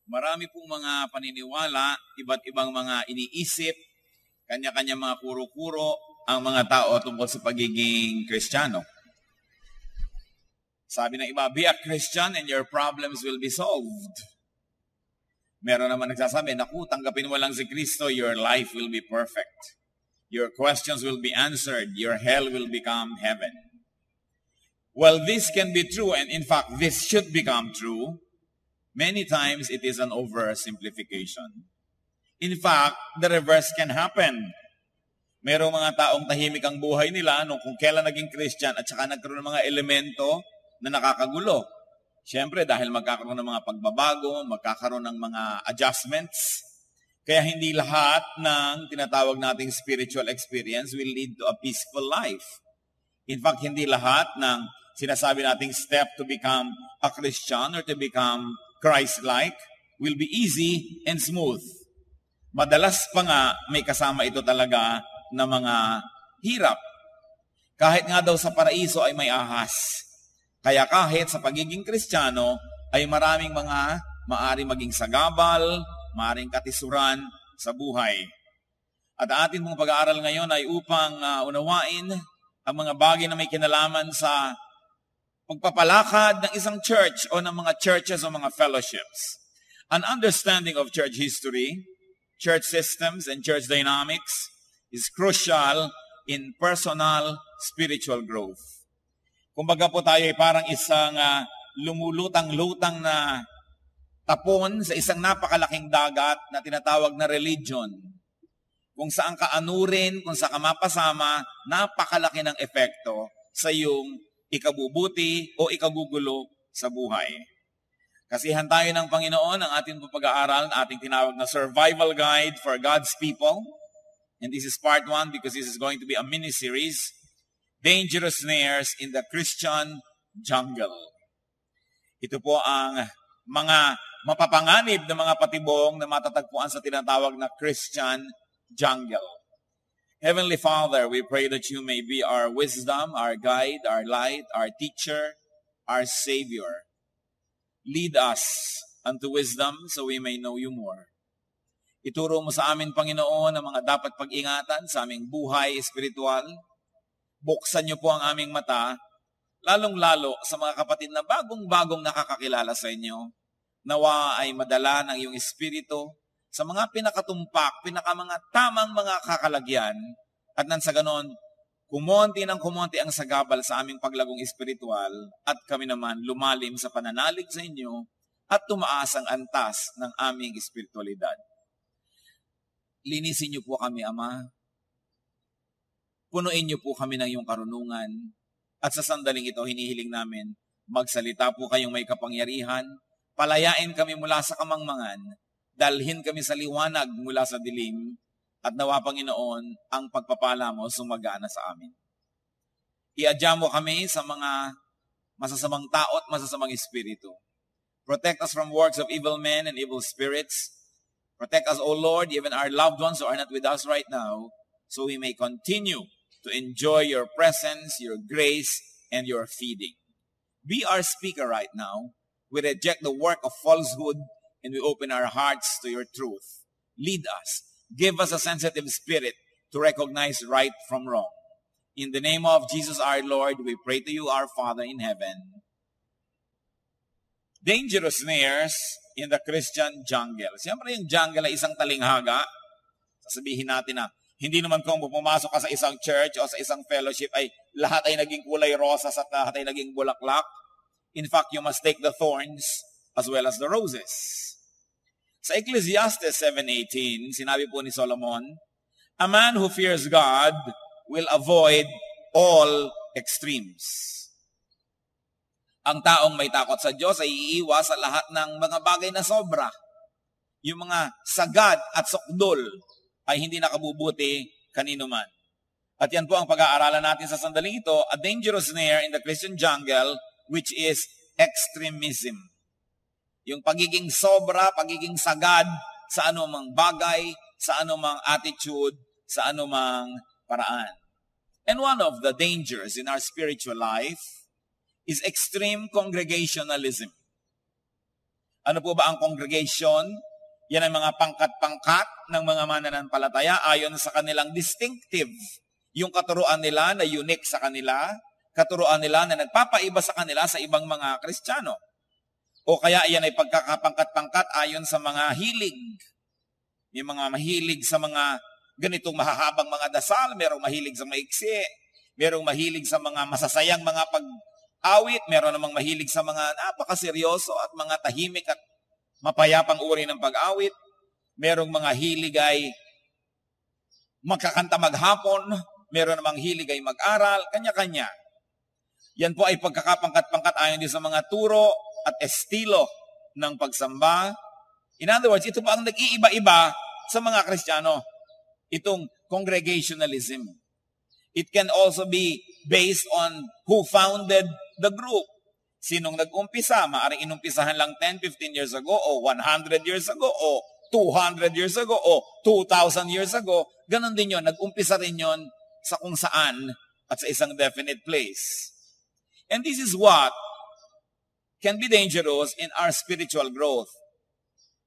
Marami pong mga paniniwala, iba't ibang mga iniisip, kanya-kanya mga kuro-kuro ang mga tao tungkol sa pagiging Kristiyano. Sabi ng iba, be a Christian and your problems will be solved. Meron naman nagsasabi, naku, tanggapin mo lang si Kristo, your life will be perfect. Your questions will be answered. Your hell will become heaven. Well, this can be true, and in fact, this should become true. Many times, it is an oversimplification. In fact, the reverse can happen. Merong mga taong tahimik ang buhay nila kung kailan naging Christian at saka nagkaroon ng mga elemento na nakakagulo. Siyempre, dahil magkakaroon ng mga pagbabago, magkakaroon ng mga adjustments. Kaya hindi lahat ng tinatawag nating spiritual experience will lead to a peaceful life. In fact, hindi lahat ng sinasabi nating step to become a Christian or to become Christ-like will be easy and smooth. Madalas pa nga may kasama ito talaga na mga hirap. Kahit nga daw sa paraiso ay may ahas. Kaya kahit sa pagiging Kristiyano ay maraming mga maaring maging sagabal, maaring katisuran sa buhay. At atin pong pag-aaral ngayon ay upang unawain ang mga bagay na may kinalaman sa pagpapalakad ng isang church o ng mga churches o mga fellowships. An understanding of church history, church systems, and church dynamics is crucial in personal spiritual growth. Kumbaga po tayo ay parang isang lumulutang-lutang na tapon sa isang napakalaking dagat na tinatawag na religion. Kung saan ka anurin, kung saan ka mapasama, napakalaki ng epekto sa iyong ikabubuti o ikagugulo sa buhay. Kasihan tayo ng Panginoon ang ating pag-aaral, ang ating tinawag na Survival Guide for God's People. And this is part 1 because this is going to be a mini-series, Dangerous Snares in the Christian Jungle. Ito po ang mga mapapanganib na mga patibong na matatagpuan sa tinatawag na Christian Jungle. Heavenly Father, we pray that you may be our wisdom, our guide, our light, our teacher, our Savior. Lead us unto wisdom so we may know you more. Ituro mo sa amin, Panginoon, ang mga dapat pag-ingatan sa aming buhay espiritual. Buksan niyo po ang aming mata, lalong-lalo sa mga kapatid na bagong-bagong nakakakilala sa inyo. Nawa ay madala ng iyong espiritu sa mga pinakatumpak, mga tamang mga kakalagyan, at nang sa ganon, kumonti ang sagabal sa aming paglagong espiritual, at kami naman lumalim sa pananalig sa inyo, at tumaas ang antas ng aming espiritualidad. Linisin niyo po kami, Ama. Punuin niyo po kami ng iyong karunungan, at sa sandaling ito, hinihiling namin, magsalita po kayong may kapangyarihan, palayain kami mula sa kamangmangan, dalhin kami sa liwanag mula sa dilim, at nawa, Panginoon, ang pagpapala mo sumagana sa amin. Iadya mo kami sa mga masasamang tao at masasamang espiritu. Protect us from works of evil men and evil spirits. Protect us, O Lord, even our loved ones who are not with us right now, so we may continue to enjoy your presence, your grace, and your feeding. Be our speaker right now. We reject the work of falsehood, and we open our hearts to your truth. Lead us. Give us a sensitive spirit to recognize right from wrong. In the name of Jesus our Lord, we pray to you, our Father in heaven. Dangerous snares in the Christian jungle. Siyempre yung jungle ay isang talinghaga. Sasabihin natin na hindi naman kung pumasok ka sa isang church o sa isang fellowship ay lahat ay naging kulay rosas at lahat ay naging bulaklak. In fact, you must take the thorns as well as the roses. Sa Ecclesiastes 7:18, sinabi po ni Solomon, a man who fears God will avoid all extremes. Ang taong may takot sa Diyos ay iiwas sa lahat ng mga bagay na sobra. Yung mga sagad at sukdol ay hindi nakabubuti kanino man. At yan po ang pag-aaralan natin sa sandaling ito, a dangerous snare in the Christian jungle, which is extremism. Yung pagiging sobra, pagiging sagad sa anumang bagay, sa anumang attitude, sa anumang paraan. And one of the dangers in our spiritual life is extreme congregationalism. Ano po ba ang congregation? Yan ang mga pangkat-pangkat ng mga mananampalataya ayon sa kanilang distinctive. Yung katuruan nila na unique sa kanila, katuruan nila na nagpapaiba sa kanila sa ibang mga Kristiyano. O kaya yan ay pagkakapangkat-pangkat ayon sa mga hilig. Yung mga mahilig sa mga ganitong mahahabang mga dasal, merong mahilig sa maiksi, merong mahilig sa mga masasayang mga pag-awit, meron namang mahilig sa mga napakaseryoso at mga tahimik at mapayapang uri ng pag-awit. Merong mga hilig ay magkakanta maghapon, meron namang hilig ay mag-aral, kanya-kanya. Yan po ay pagkakapangkat-pangkat ayon din sa mga turo at estilo ng pagsamba. In other words, ito pa ang nag-iiba-iba sa mga Kristiyano. Itong congregationalism. It can also be based on who founded the group. Sinong nag-umpisa? Maaring inumpisahan lang 10, 15 years ago, o 100 years ago, o 200 years ago, o 2,000 years ago. Ganon din yon. Nag-umpisa rin yon sa kung saan at sa isang definite place. And this is what can be dangerous in our spiritual growth.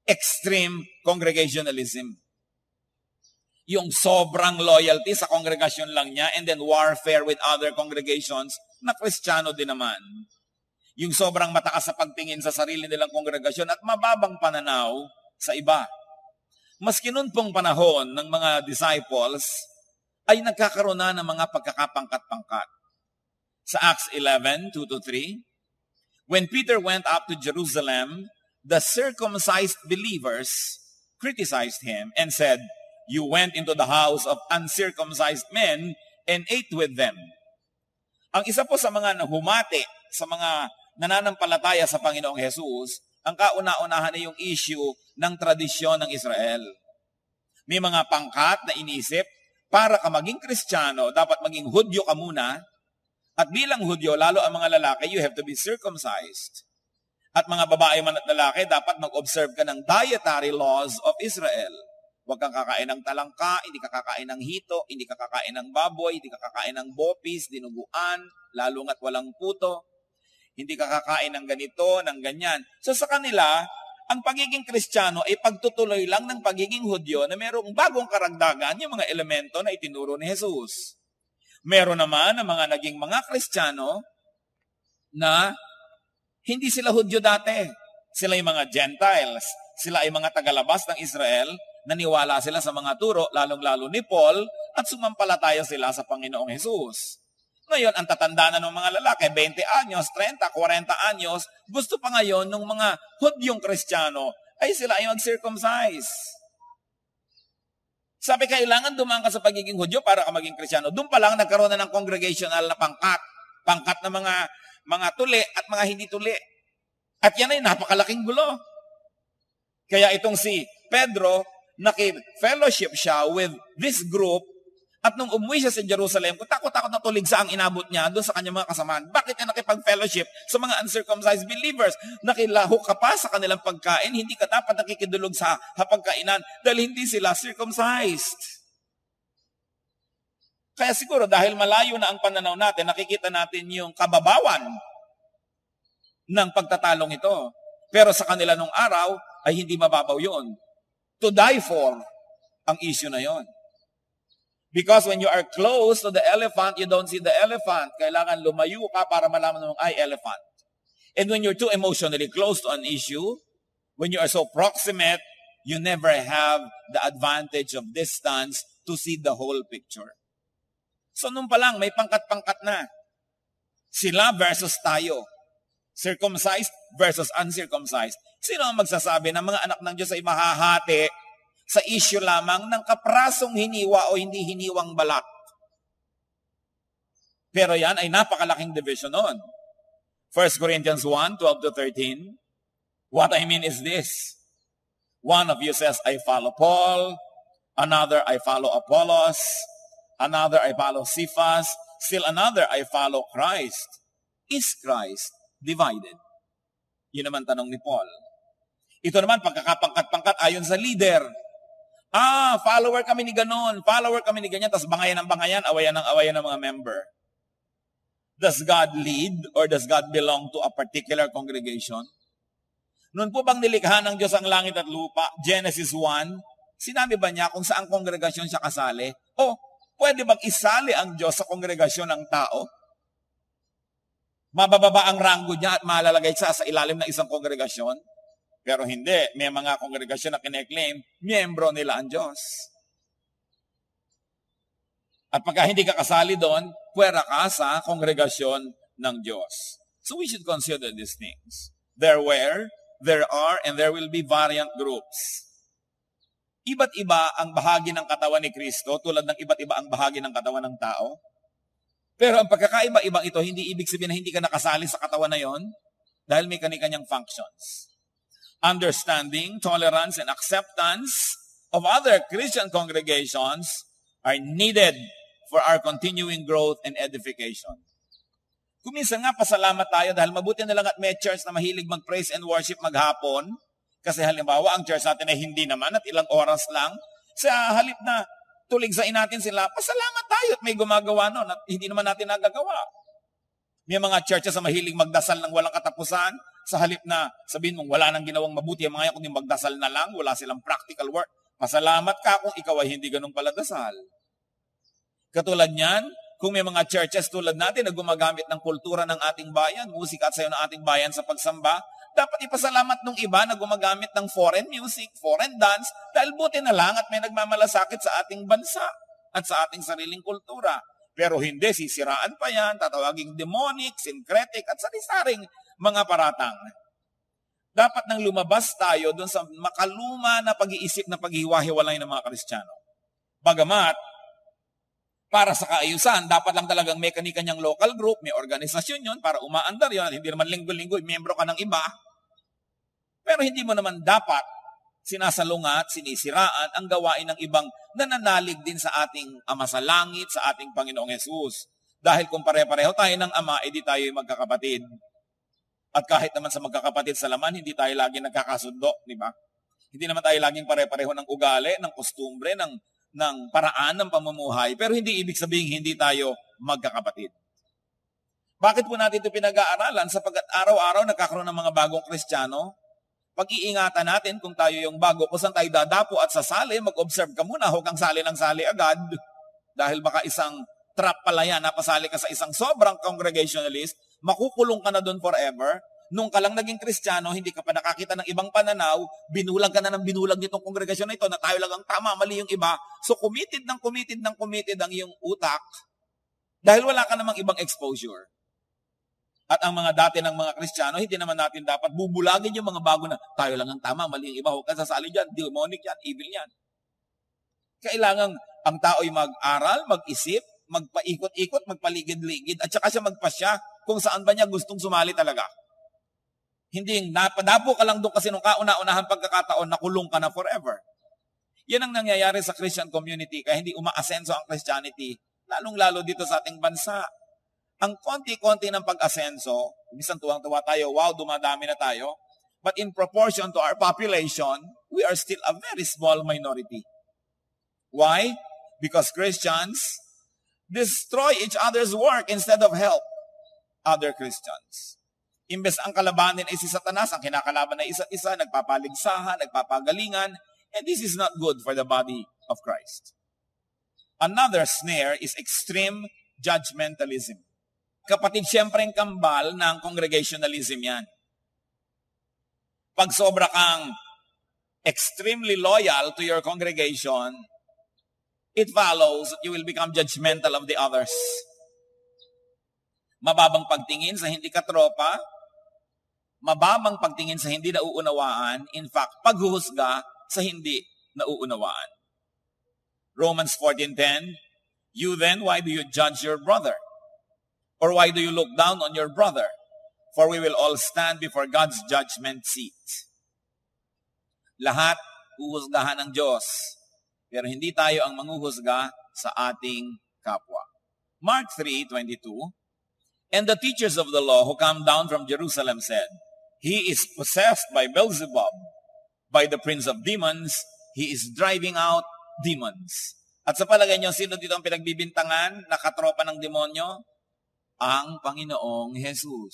Extreme congregationalism. Yung sobrang loyalty sa congregation lang niya and then warfare with other congregations na Kristiyano din naman. Yung sobrang mataas sa pagtingin sa sarili nilang kongregasyon at mababang pananaw sa iba. Maski noon pong panahon ng mga disciples, ay nagkakaroon na ng mga pagkakapangkat-pangkat. Sa Acts 11, 2-3, when Peter went up to Jerusalem, the circumcised believers criticized him and said, "You went into the house of uncircumcised men and ate with them." Ang isa po sa mga nahumati, sa mga nananampalataya sa Panginoong Jesus, ang kauna-unahan ay yung issue ng tradisyon ng Israel. May mga pangkat na inisip, para ka maging Kristiyano, dapat maging Hudyo ka muna, at bilang Hudyo, lalo ang mga lalaki, you have to be circumcised. At mga babae man at lalaki, dapat mag-observe ka ng dietary laws of Israel. Huwag kang kakain ng talangka, hindi ka kakain ng hito, hindi ka kakain ng baboy, hindi ka kakain ng bopis, dinuguan, lalo nga't walang puto. Hindi ka kakain ng ganito, ng ganyan. So sa kanila, ang pagiging Kristiyano ay pagtutuloy lang ng pagiging Hudyo na mayroong bagong karagdagan yung mga elemento na itinuro ni Jesus. Meron naman ang mga naging mga Kristiyano na hindi sila Hudyo dati. Sila yung mga Gentiles. Sila ay mga tagalabas ng Israel. Naniwala sila sa mga turo, lalong-lalo ni Paul, at sumampalataya sila sa Panginoong Jesus. Ngayon, ang tatanda na ng mga lalaki, 20 anyos, 30, 40 anyos, gusto pa ngayon ng mga Hudyong Kristiyano ay sila ay mag-circumcise. Sabi, kailangan dumaan ka sa pagiging Hudyo para ka maging Kristiyano. Doon pa lang nagkaroon na ng congregational na pangkat. Pangkat na mga tuli at mga hindi tuli. At yan ay napakalaking gulo. Kaya itong si Pedro, naki-fellowship siya with this group. At nung umuwi siya sa Jerusalem, kung takot-takot na tuligsa ang inabot niya doon sa kanyang mga kasamaan, bakit niya nakipag-fellowship sa mga uncircumcised believers? Nakilaho ka pa sa kanilang pagkain, hindi ka dapat nakikidulog sa hapagkainan dahil hindi sila circumcised. Kaya siguro dahil malayo na ang pananaw natin, nakikita natin yung kababawan ng pagtatalong ito. Pero sa kanila nung araw ay hindi mababaw yun. To die for ang issue na yon. Because when you are close to the elephant, you don't see the elephant. Kailangan lumayo ka para malaman mong ay elephant. And when you're too emotionally close to an issue, when you are so proximate, you never have the advantage of distance to see the whole picture. So nung pa lang, may pangkat-pangkat na. Sila versus tayo. Circumcised versus uncircumcised. Sino ang magsasabi na mga anak ng Diyos ay mahahati sa issue lamang ng kaprasong hiniwa o hindi hiniwang balat? Pero yan ay napakalaking division noon. 1 Corinthians 1, 12-13. What I mean is this. One of you says, I follow Paul. Another, I follow Apollos. Another, I follow Cephas. Still another, I follow Christ. Is Christ divided? Yun naman tanong ni Paul. Ito naman, pagkakapangkat-pangkat ayon sa leader. Follower kami ni ganon, follower kami ni ganyan, tapos bangayan ng bangayan, awayan ng mga member. Does God lead or does God belong to a particular congregation? Noon po bang nilikha ng Diyos ang langit at lupa? Genesis 1, sinabi ba niya kung saan kongregasyon siya kasali? O pwede bang isali ang Diyos sa kongregasyon ng tao? Mabababa ang ranggo niya at malalagay siya sa ilalim ng isang kongregasyon? Pero hindi. May mga kongregasyon na kine-claim, miyembro nila ang Diyos. At pagka hindi ka kasali doon, puwera ka sa kongregasyon ng Diyos. So we should consider these things. There were, there are, and there will be variant groups. Iba't iba ang bahagi ng katawan ni Kristo, tulad ng iba't iba ang bahagi ng katawan ng tao. Pero ang pagkakaiba-ibang ito, hindi ibig sabihin na hindi ka nakasali sa katawan na yon, dahil may kani-kanyang functions. Understanding, tolerance, and acceptance of other Christian congregations are needed for our continuing growth and edification. Kuminsan nga, pasalamat tayo dahil mabuti na lang at may church na mahilig mag-praise and worship maghapon. Kasi halimbawa, ang church natin ay hindi naman at ilang oras lang. Sa halip na tuligsain natin sila, pasalamat tayo at may gumagawa noon at hindi naman natin nagagawa. May mga churches na mahilig magdasal ng walang katapusan. Sa halip na sabihin mong wala nang ginawang mabuti ang mga yan, kundi magdasal na lang, wala silang practical work. Pasalamat ka kung ikaw ay hindi ganun pala dasal. Katulad niyan, kung may mga churches tulad natin na gumagamit ng kultura ng ating bayan, musika at sayo ng ating bayan sa pagsamba, dapat ipasalamat nung iba na gumagamit ng foreign music, foreign dance, dahil buti na lang at may nagmamalasakit sa ating bansa at sa ating sariling kultura. Pero hindi, sisiraan pa yan, tatawaging demonic, syncretic, at sari-saring mga paratang. Dapat nang lumabas tayo doon sa makaluma na pag-iisip na paghiwa-hiwalay ng mga Kristiyano. Bagamat, para sa kaayusan, dapat lang talagang may kani-kanyang local group, may organisasyon yun para umaandar yun. Hindi naman linggo-linggo, miyembro ka ng iba. Pero hindi mo naman dapat sinasalungat, sinisiraan ang gawain ng ibang nananalig din sa ating Ama sa Langit, sa ating Panginoong Hesus. Dahil kung pare-pareho tayo ng Ama, edi tayo magkakapatid. At kahit naman sa magkakapatid sa laman, hindi tayo laging nagkakasundo, di ba? Hindi naman tayo laging pare-pareho ng ugali, ng kostumbre, ng paraan ng pamumuhay. Pero hindi ibig sabihin hindi tayo magkakapatid. Bakit po natin ito pinag-aaralan? Sapagkat araw-araw nagkakaroon ng mga bagong Kristiyano. Pag-iingatan natin kung tayo yung bago, kung saan tayo dadapo at sasali, mag-observe ka muna, huwag kang sali ng sali agad. Dahil baka isang trap pala yan, napasali ka sa isang sobrang congregationalist, makukulong ka na doon forever. Nung ka lang naging Kristiyano, hindi ka pa nakakita ng ibang pananaw, binulag ka na ng binulag nitong kongregasyon na ito na tayo lang ang tama, mali yung iba. So committed ang iyong utak dahil wala ka namang ibang exposure. At ang mga dati ng mga Kristiyano, hindi naman natin dapat bubulagin yung mga bago na tayo lang ang tama, mali yung iba, huwag ka sasali dyan, demonic yan, evil yan. Kailangan ang tao'y mag-aral, mag-isip, magpaikot-ikot, magpaligid-ligid, at saka siya magpasya kung saan ba niya gustong sumali talaga. Hindi, napadapo ka lang doon kasi nung kauna-unahan pagkakataon, nakulong ka na forever. Yan ang nangyayari sa Christian community, kaya hindi umaasenso ang Christianity, lalong-lalo dito sa ating bansa. Ang konti-konti ng pag-asenso, minsan tuwang-tuwa tayo, wow, dumadami na tayo, but in proportion to our population, we are still a very small minority. Why? Because Christians destroy each other's work instead of help other Christians. Imbes ang kalabanin ay si Satanas, ang kinakalaban ay isa't isa, nagpapaligsahan, nagpapagalingan, and this is not good for the body of Christ. Another snare is extreme judgmentalism. Kapatid, siyempre ang kambal ng congregationalism yan. Pag sobra kang extremely loyal to your congregation, it follows that you will become judgmental of the others. Mababang pagtingin sa hindi katropa, mababang pagtingin sa hindi nauunawaan, in fact, paghuhusga sa hindi nauunawaan. Romans 14:10, you then, why do you judge your brother? Or why do you look down on your brother? For we will all stand before God's judgment seat. Lahat huhusgahan ng Diyos, pero hindi tayo ang manghuhusga sa ating kapwa. Mark 3:22, and the teachers of the law who come down from Jerusalem said, he is possessed by Beelzebub, by the prince of demons, he is driving out demons. At sa palagay niyo, sino dito ang pinagbibintangan na katropa ng demonyo? Ang Panginoong Jesus.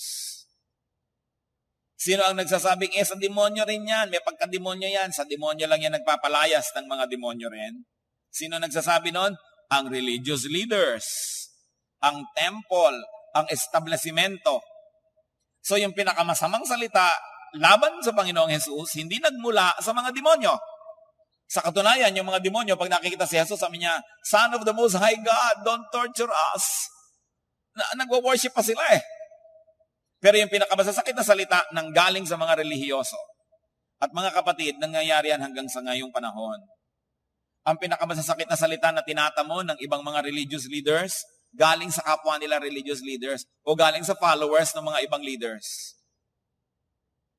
Sino ang nagsasabing, sa demonyo rin yan, may pagka-demonyo yan, sa demonyo lang yan nagpapalayas ng mga demonyo rin? Sino nagsasabi nun? Ang religious leaders, ang temple, ang establishmento. So yung pinakamasamang salita laban sa Panginoong Jesus, hindi nagmula sa mga demonyo. Sa katunayan, yung mga demonyo, pag nakikita si Jesus, sabi niya, Son of the Most High God, don't torture us. Nagwa-worship pa sila eh. Pero yung pinakamasasakit na salita nanggaling sa mga relihiyoso. At mga kapatid, nangyayari yan hanggang sa ngayong panahon. Ang pinakamasasakit na salita na tinatamo ng ibang mga religious leaders, galing sa kapwa nila religious leaders o galing sa followers ng mga ibang leaders.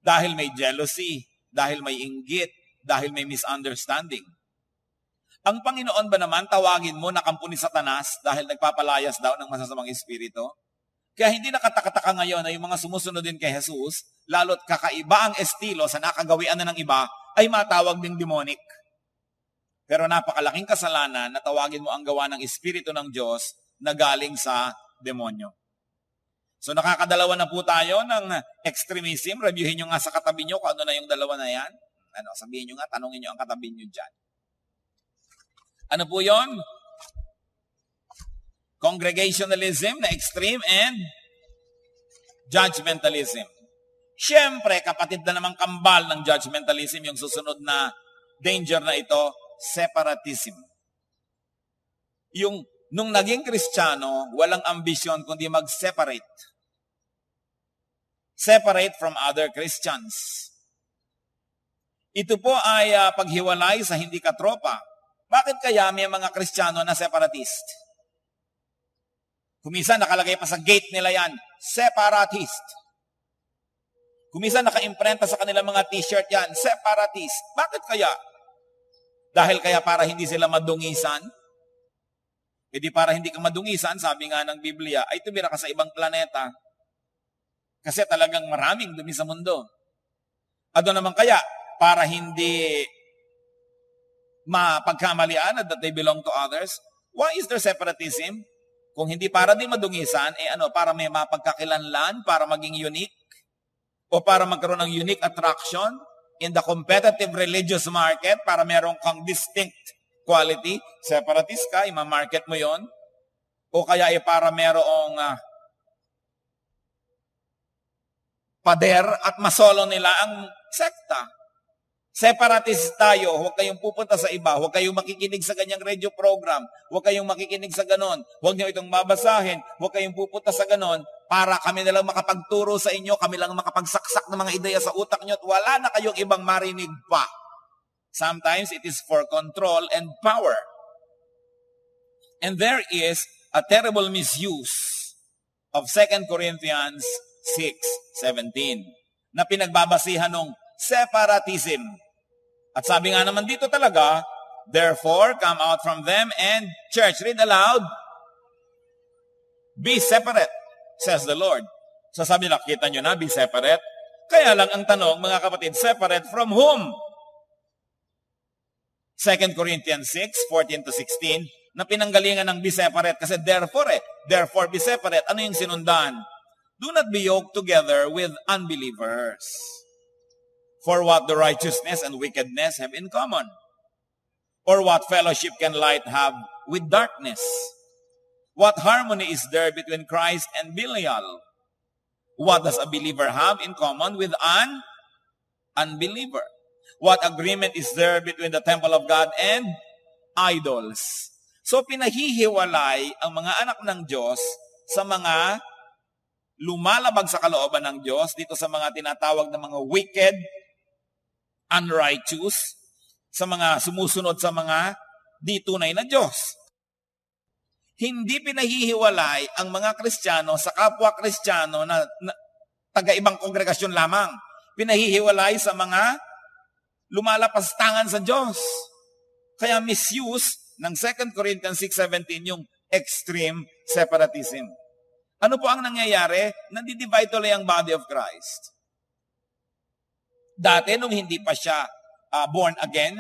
Dahil may jealousy, dahil may inggit, dahil may misunderstanding. Ang Panginoon ba naman tawagin mo na kampo ni Satanas dahil nagpapalayas daw ng masasamang espiritu? Kaya hindi nakataka-taka ngayon na yung mga sumusunod din kay Jesus, lalo't kakaiba ang estilo sa nakagawian na ng iba, ay matawag ding demonic. Pero napakalaking kasalanan na tawagin mo ang gawa ng Espiritu ng Diyos na galing sa demonyo. So nakakadalawa na po tayo ng extremism. Reviewin nyo nga sa katabi nyo kung ano na yung dalawa na yan. Sabihin nyo nga, tanongin nyo ang katabi nyo dyan. Ano po yon? Congregationalism na extreme and judgmentalism. Siyempre, kapatid na namang kambal ng judgmentalism, yung susunod na danger na ito, separatism. Nung naging Kristiyano, walang ambisyon kundi mag-separate. Separate from other Christians. Ito po ay paghiwalay sa hindi katropa. Bakit kaya may mga Kristiyano na separatist? Kuminsan nakalagay pa sa gate nila yan, separatist. Kuminsan naka-imprenta sa kanilang mga t-shirt yan, separatist. Bakit kaya? Dahil kaya para hindi sila madungisan? E di para hindi ka madungisan, sabi nga ng Biblia, ay tumira ka sa ibang planeta. Kasi talagang maraming dumi sa mundo. Ano naman kaya? Para hindi mapagkamalian that they belong to others? Why is there separatism? Kung hindi para din madungisan, para may mapagkakilanlan, para maging unique, o para magkaroon ng unique attraction in the competitive religious market, para meron kang distinct quality, separatist ka, ima-market mo yon, o kaya para merong pader at masolo nila ang sekta. Separatist tayo, huwag kayong pupunta sa iba, huwag kayong makikinig sa ganyang radio program, huwag kayong makikinig sa ganon, huwag niyo itong babasahin, huwag kayong pupunta sa ganon, para kami na lang makapagturo sa inyo, kami lang makapagsaksak ng mga ideya sa utak niyo at wala na kayong ibang marinig pa. Sometimes it is for control and power. And there is a terrible misuse of 2 Corinthians 6:17 na pinagbabasihan ng separatism. At sabi nga naman dito talaga, therefore, come out from them and, church, read aloud, be separate, says the Lord. So sabi na, kita nyo na, be separate. Kaya lang ang tanong, mga kapatid, separate from whom? 2 Corinthians 6:14-16, na pinanggalingan ng be separate, kasi therefore be separate. Ano yung sinundan? Do not be yoked together with unbelievers. For what the righteousness and wickedness have in common? Or what fellowship can light have with darkness? What harmony is there between Christ and Belial? What does a believer have in common with an unbeliever? What agreement is there between the temple of God and idols? So pinahihiwalay ang mga anak ng Diyos sa mga lumalabag sa kalooban ng Diyos, dito sa mga tinatawag na mga wicked, unrighteous, sa mga sumusunod sa mga di tunay na Diyos. Hindi pinahihiwalay ang mga Kristiyano sa kapwa Kristiyano na taga-ibang kongregasyon lamang. Pinahihiwalay sa mga lumalapastangan sa Diyos. Kaya misuse ng 2 Corinthians 6:17 yung extreme separatism. Ano po ang nangyayari? Nandidivide tuloy ang body of Christ. Dati, nung hindi pa siya born again,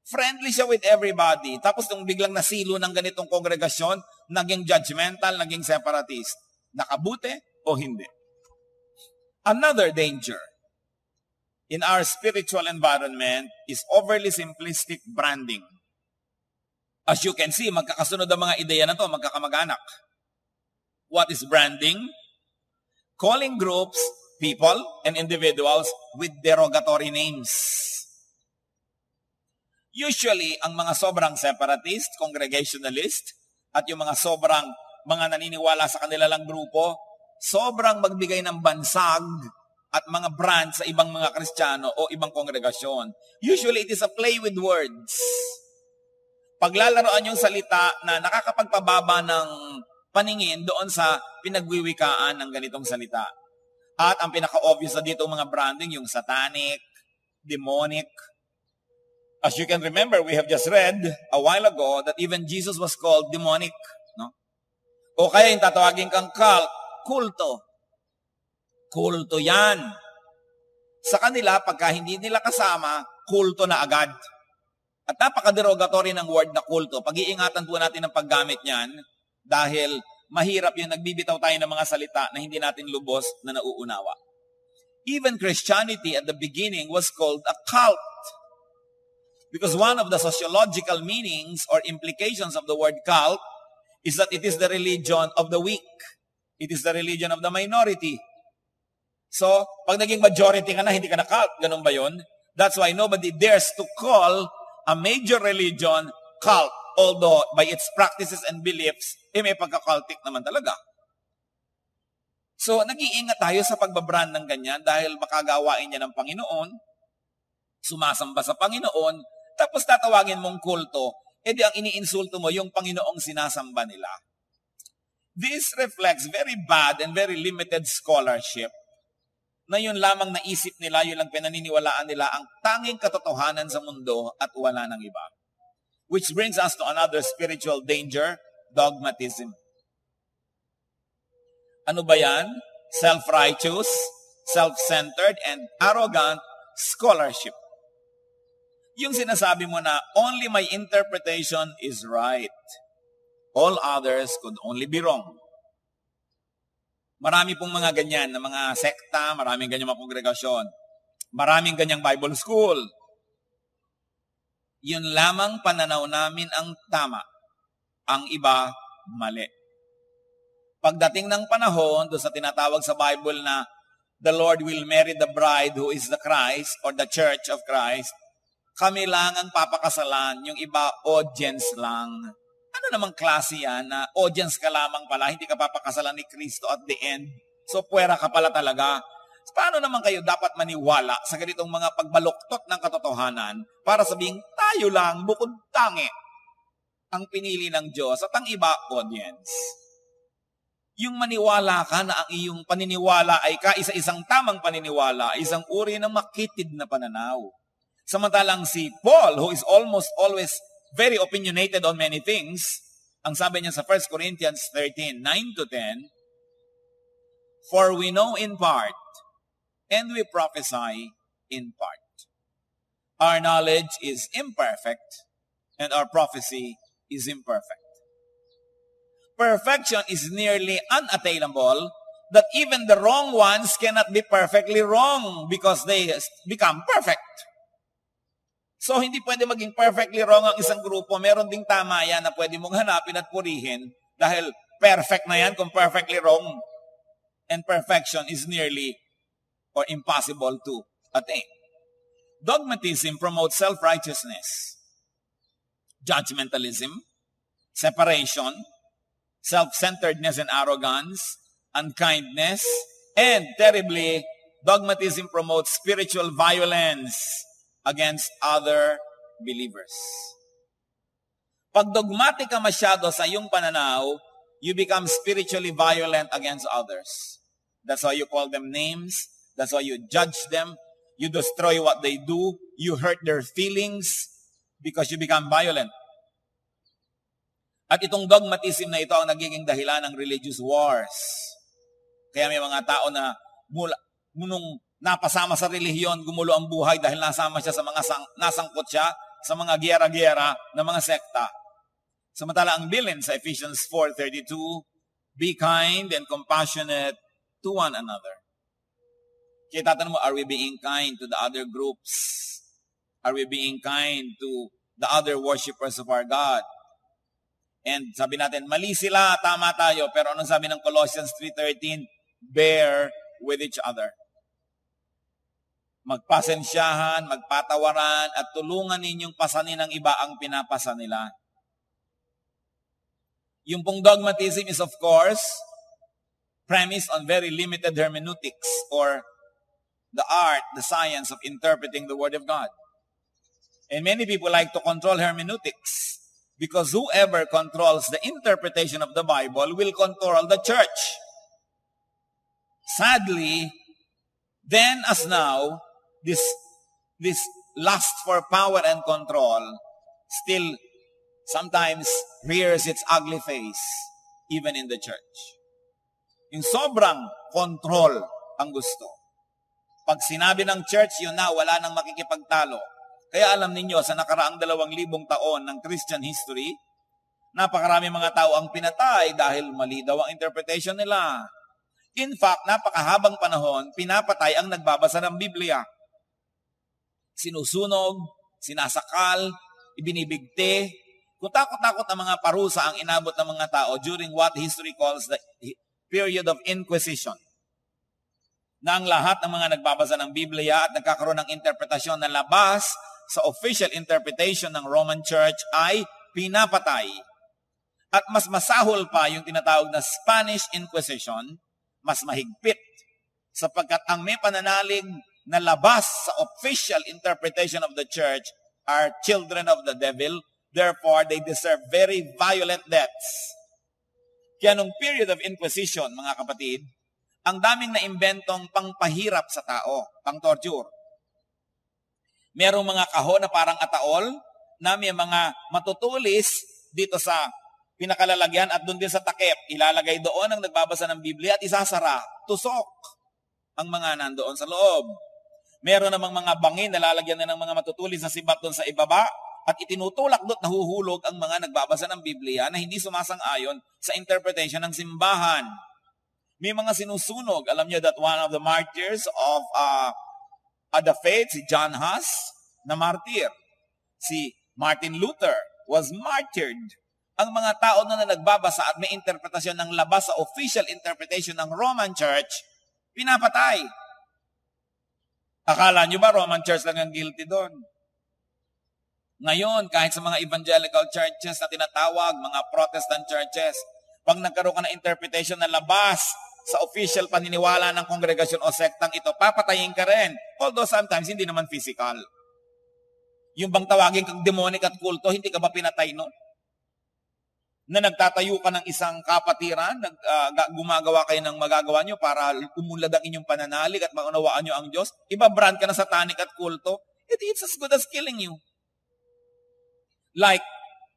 friendly siya with everybody. Tapos nung biglang nasilo ng ganitong kongregasyon, naging judgmental, naging separatist. Nakabuti o hindi? Another danger. in our spiritual environment is overly simplistic branding. As you can see, magkakasunod ang mga ideya na to, magkakamag-anak. What is branding? Calling groups, people, and individuals with derogatory names. Usually, ang mga sobrang separatist, congregationalist, at yung mga sobrang mga naniniwala sa kanila lang grupo, sobrang magbigay ng bansag at mga brand sa ibang mga Kristiyano o ibang kongregasyon. Usually, it is a play with words. Paglalaroan yung salita na nakakapagpababa ng paningin doon sa pinagwiwikaan ng ganitong salita. At ang pinaka-obvious na dito mga branding, yung satanic, demonic. As you can remember, we have just read a while ago that even Jesus was called demonic. No? O kaya yung tatawagin kang cult, kulto. Kulto yan. Sa kanila, pagka hindi nila kasama, kulto na agad. At napaka-derogatory ng word na kulto. Pag-iingatan po natin ang paggamit niyan dahil mahirap yung nagbibitaw tayo ng mga salita na hindi natin lubos na nauunawa. Even Christianity at the beginning was called a cult. Because one of the sociological meanings or implications of the word cult is that it is the religion of the weak. It is the religion of the minority. So, pag naging majority ka na, hindi ka na cult. Ganun ba yun? That's why nobody dares to call a major religion cult. Although, by its practices and beliefs, may pagka-cultic naman talaga. So, nag-iingat tayo sa pagbabrand ng ganyan dahil makagawain niya ng Panginoon, sumasamba sa Panginoon, tapos tatawagin mong kulto, edi ang iniinsulto mo yung Panginoong sinasamba nila. This reflects very bad and very limited scholarship na yun lamang naisip nila, yun lang pinaniniwalaan nila ang tanging katotohanan sa mundo at wala nang iba. Which brings us to another spiritual danger, dogmatism. Ano ba yan? Self-righteous, self-centered, and arrogant scholarship. Yung sinasabi mo na only my interpretation is right. All others could only be wrong. Marami pong mga ganyan na mga sekta, maraming ganyang mga kongregasyon, maraming ganyang Bible school. Yun lamang pananaw namin ang tama. Ang iba, mali. Pagdating ng panahon, doon sa tinatawag sa Bible na the Lord will marry the bride who is the Christ or the Church of Christ, kami lang ang papakasalan, yung iba audience lang. Ano namang klase yan na audience ka lamang pala, hindi ka papakasalan ni Kristo at the end. So, puwera ka pala talaga. Paano naman kayo dapat maniwala sa ganitong mga pagbaluktot ng katotohanan para sabing tayo lang, bukod tangi, ang pinili ng Diyos at ang iba, audience? Yung maniwala ka na ang iyong paniniwala ay kaisa-isang tamang paniniwala, isang uri ng makitid na pananaw. Samantalang si Paul, who is almost always very opinionated on many things, ang sabi niya sa 1 Corinthians 13, 9-10, for we know in part, and we prophesy in part. Our knowledge is imperfect, and our prophecy is imperfect. Perfection is nearly unattainable, that even the wrong ones cannot be perfectly wrong because they become perfect. So, hindi pwede maging perfectly wrong ang isang grupo. Meron ding tama yan na pwede mong hanapin at purihin dahil perfect na yan kung perfectly wrong. And perfection is nearly or impossible to attain. Dogmatism promotes self-righteousness, judgmentalism, separation, self-centeredness and arrogance, unkindness, and terribly, dogmatism promotes spiritual violence against other believers. Pag dogmatic ka masyado sa iyong pananaw, you become spiritually violent against others. That's why you call them names. That's why you judge them. You destroy what they do. You hurt their feelings because you become violent. At itong dogmatism na ito ang nagiging dahilan ng religious wars. Kaya may mga tao na nung napasama sa relihiyon, gumulo ang buhay dahil nasama siya sa mga nasangkot siya sa mga giyera-giyera ng mga sekta. Samantala ang bilin sa Ephesians 4:32, be kind and compassionate to one another. Kaya tatanong mo, are we being kind to the other groups? Are we being kind to the other worshipers of our God? And sabi natin, mali sila, tama tayo. Pero anong sabi ng Colossians 3:13? Bear with each other. Magpasensyahan, magpatawaran, at tulungan ninyong pasanin ng iba ang pinapasa nila. Yung pong dogmatism is of course premised on very limited hermeneutics or the art, the science of interpreting the Word of God. And many people like to control hermeneutics because whoever controls the interpretation of the Bible will control the church. Sadly, then as now, this lust for power and control still sometimes rears its ugly face even in the church. Yung sobrang control ang gusto. Pag sinabi ng church, yun na, wala nang makikipagtalo. Kaya alam ninyo, sa nakaraang 2,000 taon ng Christian history, napakarami mga tao ang pinatay dahil mali daw ang interpretation nila. In fact, napakahabang panahon, pinapatay ang nagbabasa ng Biblia. Sinusunog, sinasakal, ibinibigti. Kung takot-takot ang mga parusa ang inabot ng mga tao during what history calls the period of Inquisition, na ang lahat ng mga nagbabasa ng Biblia at nagkakaroon ng interpretasyon na labas sa official interpretation ng Roman Church ay pinapatay. At mas masahol pa yung tinatawag na Spanish Inquisition, mas mahigpit, sapagkat ang may pananalig na labas sa official interpretation of the church are children of the devil. Therefore, they deserve very violent deaths. Kaya nung period of Inquisition, mga kapatid, ang daming naimbentong pangpahirap sa tao, pang-torture. Merong mga kahon na parang ataol, na may mga matutulis dito sa pinakalalagyan at doon din sa takip. Ilalagay doon ang nagbabasa ng Biblia at isasara, tusok ang mga nandoon sa loob. Meron namang mga bangin na lalagyan na ng mga matutulis na sibat doon sa ibaba at itinutulak doon, nahuhulog ang mga nagbabasa ng Biblia na hindi sumasang-ayon sa interpretation ng simbahan. May mga sinusunog. Alam niyo that one of the martyrs of the faith, si John Huss, na martyr. Si Martin Luther was martyred. Ang mga tao na nagbabasa at may interpretasyon ng labas sa official interpretation ng Roman Church, pinapatay. Akala nyo ba Roman Church lang ang guilty doon? Ngayon, kahit sa mga evangelical churches na tinatawag, mga Protestant churches, pag nagkaroon ka ng interpretation na labas sa official paniniwala ng kongregasyon o sektang ito, papatayin ka rin. Although sometimes, hindi naman physical. Yung bang tawagin kang demonic at kulto, hindi ka ba pinatay no? Na nagtatayo ka ng isang kapatiran, gumagawa kayo ng magagawa nyo para umunlad ang inyong pananalig at maunawaan nyo ang Diyos, ibabrand ka na satanic at kulto, it's as good as killing you. Like,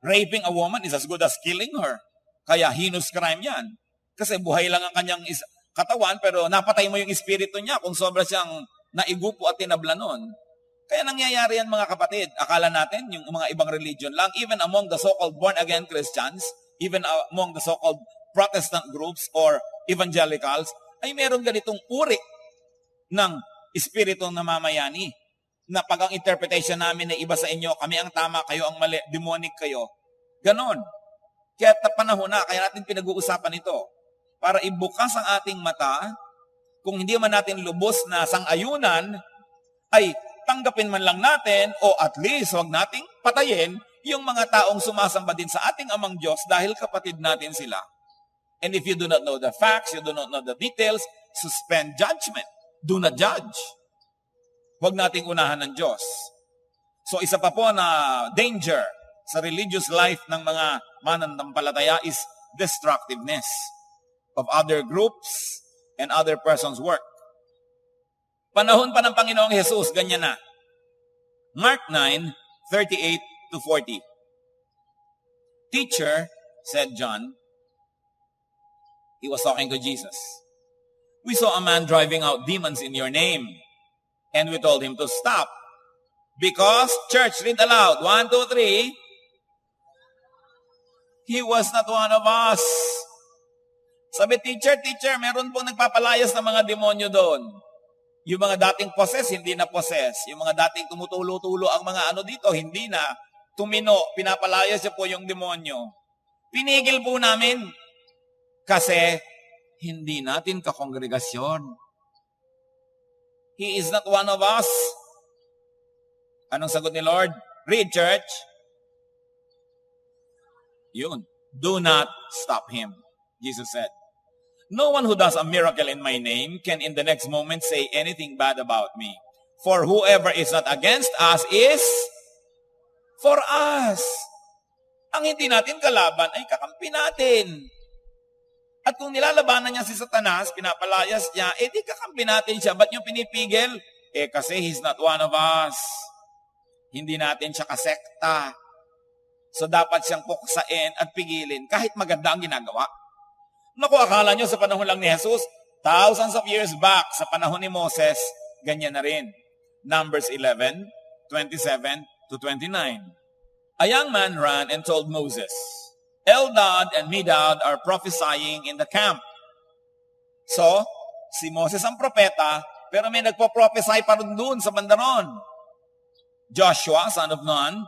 raping a woman is as good as killing her. Kaya heinous crime yan. Kasi buhay lang ang kanyang katawan, pero napatay mo yung espiritu niya kung sobra siyang naigupo at tinabla nun. Kaya nangyayari yan mga kapatid. Akala natin yung mga ibang religion lang, even among the so-called born-again Christians, even among the so-called Protestant groups or evangelicals, ay meron ganitong uri ng espiritu na mamayani. Na pag ang interpretation namin ay iba sa inyo, kami ang tama, kayo ang mali, demonic kayo. Ganon. Kaya panahon na, kaya natin pinag-uusapan ito. Para ibukas ang ating mata, kung hindi man natin lubos na sang-ayunan, ay tanggapin man lang natin o at least huwag nating patayin yung mga taong sumasamba din sa ating amang Diyos dahil kapatid natin sila. And if you do not know the facts, you do not know the details, suspend judgment. Do not judge. Huwag nating unahan ng Diyos. So isa pa po na danger sa religious life ng mga mananampalataya is destructiveness of other groups and other persons' work. Panahon pa ng Panginoong Jesus, ganyan na. Mark 9:38-40. Teacher, said John, he was talking to Jesus, we saw a man driving out demons in your name, and we told him to stop. Because, church, read aloud, 1, 2, 3, he was not one of us. Sabi, teacher, meron pong nagpapalayas ng mga demonyo doon. Yung mga dating possess, hindi na possess. Yung mga dating tumutulo-tulo ang mga ano dito, hindi na. Tumino, pinapalayas siya po yung demonyo. Pinigil po namin kasi hindi natin kakongregasyon. He is not one of us. Anong sagot ni Lord? Read, church. Yun. Do not stop him. Jesus said, no one who does a miracle in my name can in the next moment say anything bad about me. For whoever is not against us is for us. Ang hindi natin kalaban ay kakampi natin. At kung nilalabanan niya si Satanas, pinapalayas niya, di kakampi natin siya. Ba't niyo pinipigil? Kasi he's not one of us. Hindi natin siya kasekta. So dapat siyang puksain at pigilin kahit maganda ang ginagawa. Naku, akala nyo sa panahon lang ni Jesus, thousands of years back, sa panahon ni Moses, ganyan na rin. Numbers 11, 27 to 29. A young man ran and told Moses, Eldad and Medad are prophesying in the camp. So, si Moses ang propeta, pero may nagpo-prophesy pa rin doon sa bandaron. Joshua, son of Nun,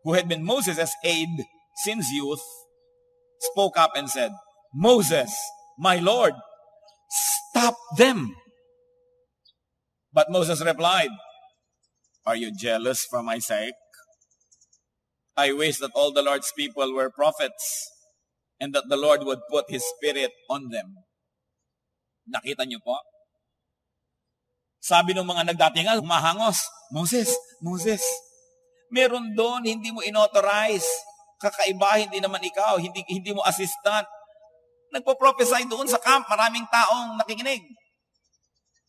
who had been Moses' aide since youth, spoke up and said, Moses, my Lord, stop them. But Moses replied, are you jealous for my sake? I wish that all the Lord's people were prophets and that the Lord would put His Spirit on them. Nakita niyo po? Sabi ng mga nagdatingal, humahangos, Moses, meron doon, hindi mo inauthorize. Kakaiba, hindi naman ikaw, hindi mo assistant. Nagpo-prophesy doon sa camp, maraming taong nakikinig.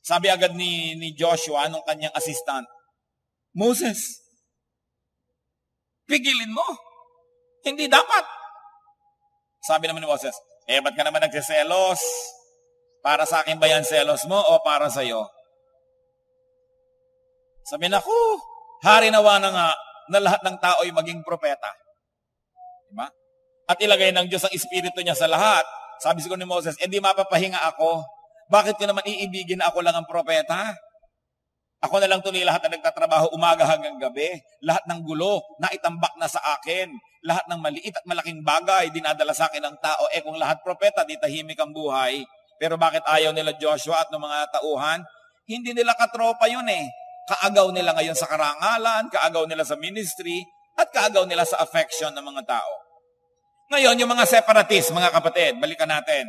Sabi agad ni Joshua, nung kanyang assistant, Moses, pigilin mo. Hindi dapat. Sabi naman ni Moses, ba't ka naman nagsiselos? Para sa akin ba yan selos mo o para sa iyo? Sabi na, hari nawa na nga na lahat ng tao ay maging propeta. Diba? At ilagay ng Diyos ang Espiritu niya sa lahat. Sabi siguro ni Moses, di mapapahinga ako. Bakit ko naman iibigin na ako lang ang propeta? Ako na lang tuloy lahat na nagtatrabaho umaga hanggang gabi. Lahat ng gulo na itambak na sa akin. Lahat ng maliit at malaking bagay dinadala sa akin ng tao. Kung lahat propeta, di tahimik ang buhay. Pero bakit ayaw nila Joshua at ng mga tauhan? Hindi nila katropa yun Kaagaw nila ngayon sa karangalan, kaagaw nila sa ministry, at kaagaw nila sa affection ng mga tao. Ngayon, yung mga separatists, mga kapatid, balikan natin.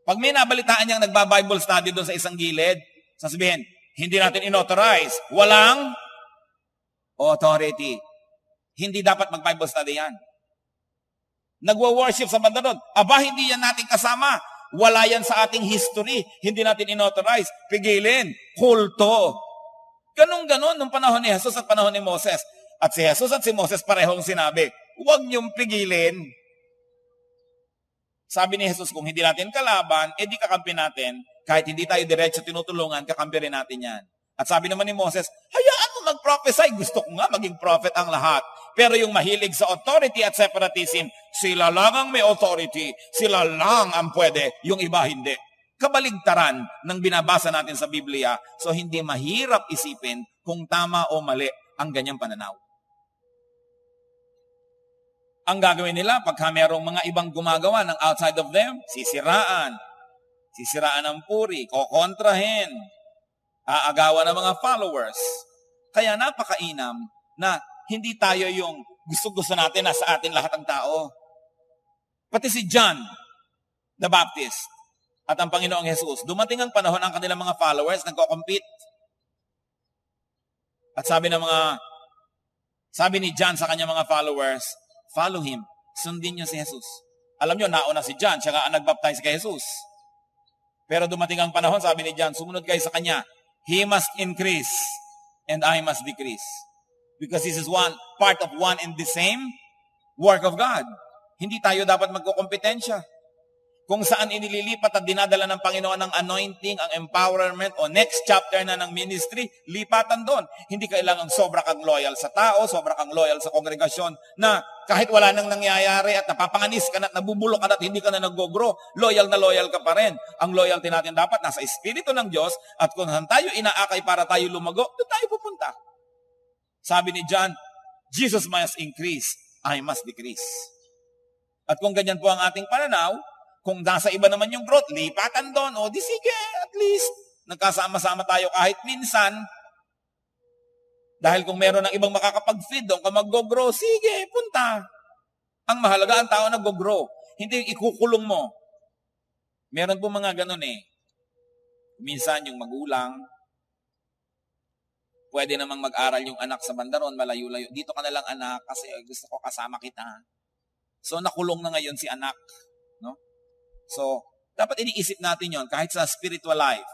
Pag may nabalitaan niyang nagba-Bible study doon sa isang gilid, sasabihin, hindi natin inauthorize. Walang authority. Hindi dapat mag-Bible study yan. Nagwa-worship sa banda doon. Hindi yan natin kasama. Wala yan sa ating history. Hindi natin inauthorize. Pigilin. Kulto. Ganon-ganon nung panahon ni Jesus at panahon ni Moses. At si Jesus at si Moses parehong sinabi, huwag niyong pigilin. Sabi ni Jesus, kung hindi natin kalaban, di kakampi natin. Kahit hindi tayo diretso tinutulungan, kakampi rin natin yan. At sabi naman ni Moses, hayaan mo mag-prophesy. Gusto ko nga maging prophet ang lahat. Pero yung mahilig sa authority at separatism, sila lang ang may authority. Sila lang ang pwede, yung iba hindi. Kabaligtaran ng binabasa natin sa Biblia. So hindi mahirap isipin kung tama o mali ang ganyang pananaw. Ang gagawin nila pagka mayroong mga ibang gumagawa ng outside of them, sisiraan ng puri, kokontrahin, aagawan ng mga followers. Kaya napakainam na hindi tayo yung gusto-gusto natin na sa atin lahat ng tao. Pati si John the Baptist at ang Panginoong Jesus, dumating ang panahon ang kanilang mga followers nagko-compete. At sabi ni John sa kanyang mga followers, follow him. Sundin niyo si Jesus. Alam niyo, nauna si John, siya nga ang nagbaptize kay Jesus. Pero dumating ang panahon, sabi ni John, sumunod kayo sa kanya. He must increase and I must decrease. Because this is part of one and the same work of God. Hindi tayo dapat magkukompetensya. kung saan inililipat at dinadala ng Panginoon ang anointing, ang empowerment, o next chapter na ng ministry, lipatan doon. Hindi kailangang sobra kang loyal sa tao, sobra kang loyal sa kongregasyon, na kahit wala nang nangyayari at napapanganis ka na, nabubulok ka na at hindi ka na nag-grow, loyal na loyal ka pa rin. Ang loyalty natin dapat nasa Espiritu ng Diyos, at kung saan tayo inaakay para tayo lumago, doon tayo pupunta. Sabi ni John, Jesus must increase, I must decrease. At kung ganyan po ang ating pananaw, kung nasa iba naman yung growth, lipatan doon. O di sige, at least, nagkasama-sama tayo kahit minsan. Dahil kung meron ng ibang makakapag-feed doon, kung mag-grow, sige, punta. Ang mahalaga, ang tao nag-grow. Hindi ikukulong mo. Meron po mga ganun eh. Minsan yung magulang, pwede namang mag-aral yung anak sa bandaron, malayo-layo. Dito ka na lang anak, kasi gusto ko kasama kita. So nakulong na ngayon si anak. No? So, dapat iniisip natin yon kahit sa spiritual life.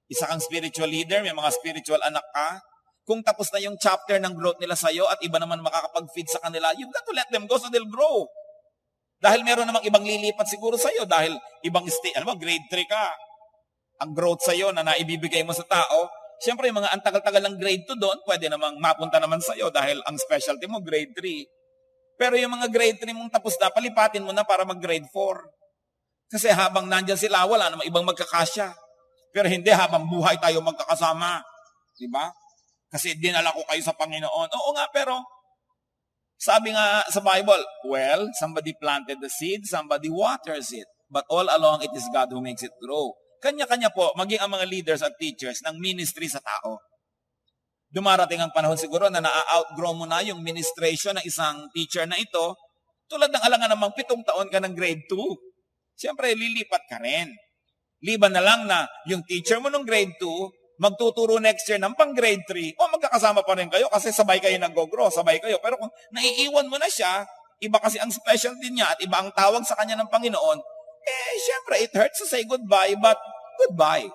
Isa kang spiritual leader, may mga spiritual anak ka. Kung tapos na yung chapter ng growth nila sa'yo at iba naman makakapag-feed sa kanila, you've got to let them go so they'll grow. Dahil meron namang ibang lilipat siguro sa'yo dahil ibang grade 3 ka. Ang growth sa'yo na naibibigay mo sa tao, siyempre yung mga antagal-tagal ng grade 2 doon, pwede namang mapunta naman sa'yo dahil ang specialty mo grade 3. Pero yung mga grade 3 mong tapos na, palipatin mo na para mag-grade 4. Kasi habang nandyan sila, wala namang ibang magkakasya. Pero hindi, habang buhay tayo magkakasama. Diba? Kasi dinala ko kayo sa Panginoon. Oo nga, pero sabi nga sa Bible, well, somebody planted the seed, somebody waters it. But all along, it is God who makes it grow. Kanya-kanya po, maging ang mga leaders at teachers ng ministry sa tao. Dumarating ang panahon siguro na na-outgrow mo na yung ministration ng isang teacher na ito, tulad ng alangan namang 7 taon ka ng grade 2. Siyempre, lilipat ka rin. Liban na lang na yung teacher mo nung grade 2, magtuturo next year ng pang grade 3, o magkakasama pa rin kayo kasi sabay kayo nag-grow, sabay kayo. Pero kung naiiwan mo na siya, iba kasi ang specialty niya at iba ang tawag sa kanya ng Panginoon, siyempre, it hurts to say goodbye, but goodbye.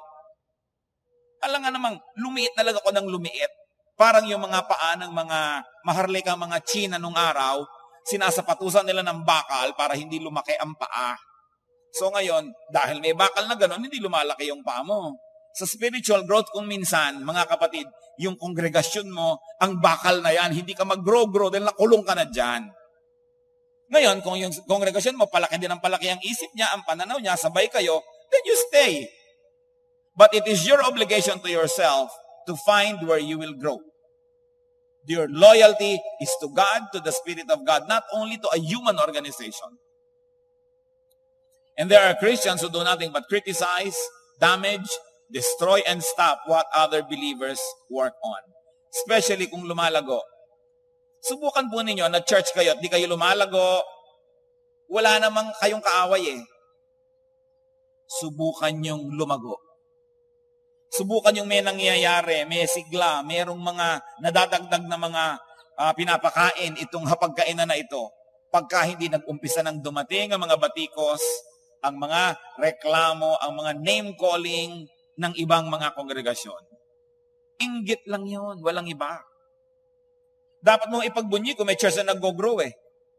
Alam nga namang, lumiit na lang ako ng lumiit. Parang yung mga paa ng mga maharlikang mga China nung araw, sinasapatusan nila ng bakal para hindi lumaki ang paa. So ngayon, dahil may bakal na gano'n, hindi lumalaki yung paa mo. Sa spiritual growth, kung minsan, mga kapatid, yung kongregasyon mo, ang bakal na yan, hindi ka mag-grow dahil nakulong ka na dyan. Ngayon, kung yung kongregasyon mo, palaki din ang palaki ang isip niya, ang pananaw niya, sabay kayo, then you stay. But it is your obligation to yourself to find where you will grow. Your loyalty is to God, to the Spirit of God, not only to a human organization. And there are Christians who do nothing but criticize, damage, destroy, and stop what other believers work on. Especially kung lumalago. Subukan po ninyo na church kayo at di kayo lumalago, wala namang kayong kaaway eh. Subukan yung lumago. Subukan yung may nangyayari, may sigla, mayroong mga nadadagdag na mga pinapakain itong hapagkainan na ito. Pagka hindi nag-umpisa ng dumating ang mga batikos, ang mga reklamo, ang mga name-calling ng ibang mga kongregasyon. Inggit lang yon, walang iba. Dapat mong ipagbunyi kung may church na nag-grow eh.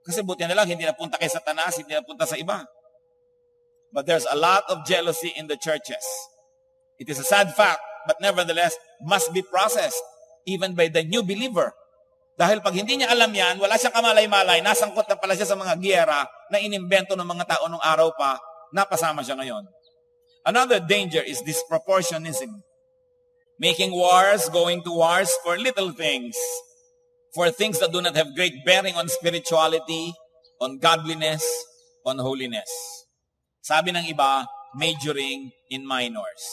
Kasi buti na lang, hindi napunta kay Satanas, hindi napunta sa iba. But there's a lot of jealousy in the churches. It is a sad fact, but nevertheless, must be processed, even by the new believer. Dahil pag hindi niya alam yan, wala siyang kamalay-malay, nasangkot na pala siya sa mga giyera na inimbento ng mga tao nung araw pa, napasama siya ngayon. Another danger is disproportionism. Making wars, going to wars for little things. For things that do not have great bearing on spirituality, on godliness, on holiness. Sabi ng iba, majoring in minors.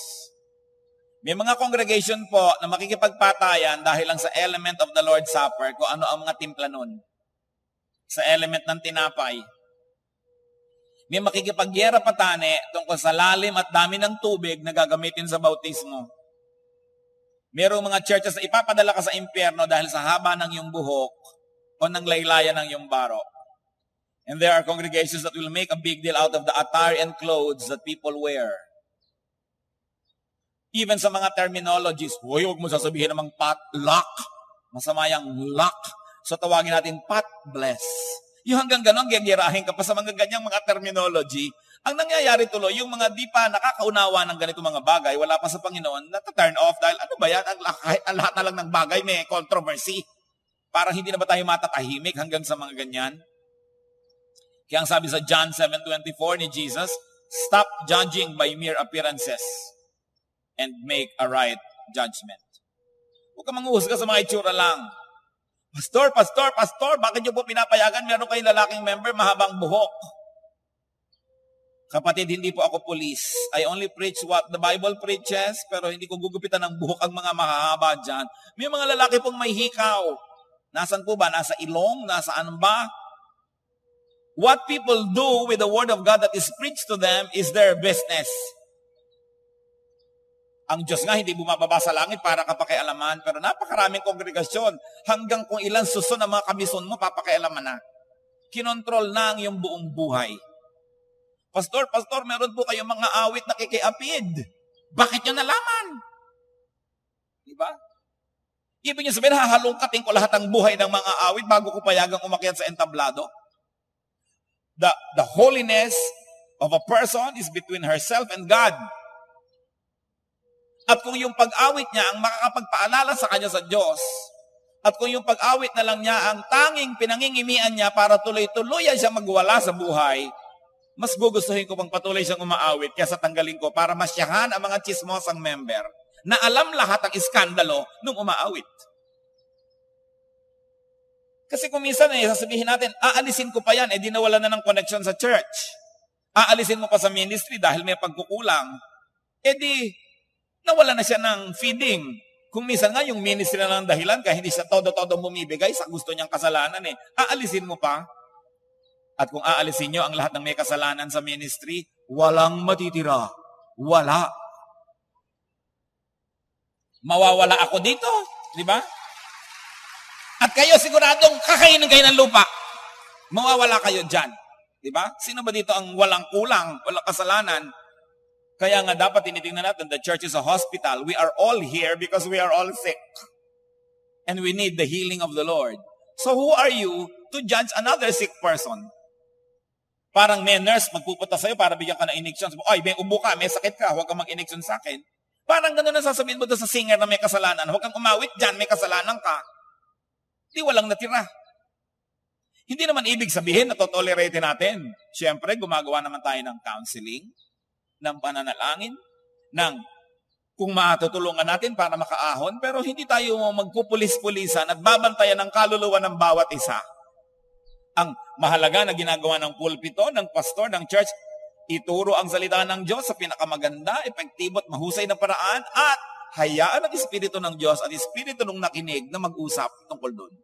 May mga congregation po na makikipagpatayan dahil lang sa element of the Lord's Supper, kung ano ang mga timpla nun. Sa element ng tinapay. May makikipagyera patane tungkol sa lalim at dami ng tubig na gagamitin sa bautismo. Merong mga churches na ipapadala ka sa impyerno dahil sa haba ng iyong buhok o ng laylayan ng iyong baro. And there are congregations that will make a big deal out of the attire and clothes that people wear. Even sa mga terminologies, huwag mo sasabihin namang potluck. Masama yung luck. So tawagin natin pot bless. Yung hanggang ganon, gagirahin ka pa sa mga ganyang mga terminology Ang nangyayari tuloy, yung mga di pa nakakaunawa ng ganito mga bagay, wala pa sa Panginoon, nata-turn off dahil ano ba yan? Ang lahat na lang ng bagay may controversy. Parang hindi na ba tayo matatahimik hanggang sa mga ganyan? Kaya ang sabi sa John 7:24 ni Jesus, stop judging by mere appearances and make a right judgment. Huwag ka manghuhusga sa mga itsura lang. Pastor, bakit niyo po pinapayagan? Meron kayong lalaking member, mahabang buhok. Kapatid, hindi po ako police. I only preach what the Bible preaches, pero hindi ko gugupitan ng buhok ang mga mahahaba dyan. May mga lalaki pong may hikaw. Nasaan po ba? Nasa ilong? Nasaan ba? What people do with the word of God that is preached to them is their business. Ang Diyos nga hindi bumababa sa langit para kapakialaman, pero napakaraming kongregasyon. Hanggang kung ilan suso ng mga kamison mo, papakialaman na. Kinontrol na ang iyong buong buhay. Pastor, meron po kayong mga awit na kikiapid. Bakit nyo nalaman? Diba? Ibig niyo sabihin, hahalongkatin ko lahat ng buhay ng mga awit bago ko payagang umakyat sa entablado? The holiness of a person is between herself and God. At kung yung pag-awit niya ang makakapagpaalala sa kanya sa Diyos, at kung yung pag-awit na lang niya ang tanging pinangingimian niya para tuloy-tuloy siya magwala sa buhay, mas gugustuhin ko pang patuloy siyang umaawit kaysa tanggalin ko para masyahan ang mga chismosang member na alam lahat ang iskandalo nung umaawit. Kasi kung minsan sasabihin natin, aalisin ko pa yan, di nawala na ng connection sa church. Aalisin mo pa sa ministry dahil may pagkukulang, di nawala na siya ng feeding. Kung minsan nga yung ministry na ng dahilan kaya hindi siya todo-todo bumibigay sa gusto niyang kasalanan aalisin mo pa. At kung aalisin nyo ang lahat ng may kasalanan sa ministry, walang matitira. Wala. Mawawala ako dito. Di ba? At kayo siguradong kakainin kayo ng lupa. Mawawala kayo dyan. Di ba? Sino ba dito ang walang kulang, walang kasalanan? Kaya nga dapat tinitingnan natin, the church is a hospital. We are all here because we are all sick. And we need the healing of the Lord. So who are you to judge another sick person? Parang may nurse magpupunta sa'yo para bigyan ka ng injection. Ay, may ubo ka, may sakit ka, huwag kang mag-injection sa akin. Parang gano'n ang sasabihin mo doon sa singer na may kasalanan. Huwag kang umawit dyan, may kasalanan ka. Di walang natira. Hindi naman ibig sabihin na totolerate natin. Siyempre, gumagawa naman tayo ng counseling, ng pananalangin, ng kung matutulungan natin para makaahon, pero hindi tayo magpupulis-pulisan at babantayan ng kaluluwa ng bawat isa. Ang mahalaga na ginagawa ng pulpito, ng pastor, ng church, ituro ang salita ng Diyos sa pinakamaganda, epektibo at mahusay na paraan at hayaan ang Espiritu ng Diyos at Espiritu ng nakinig na mag-usap tungkol doon.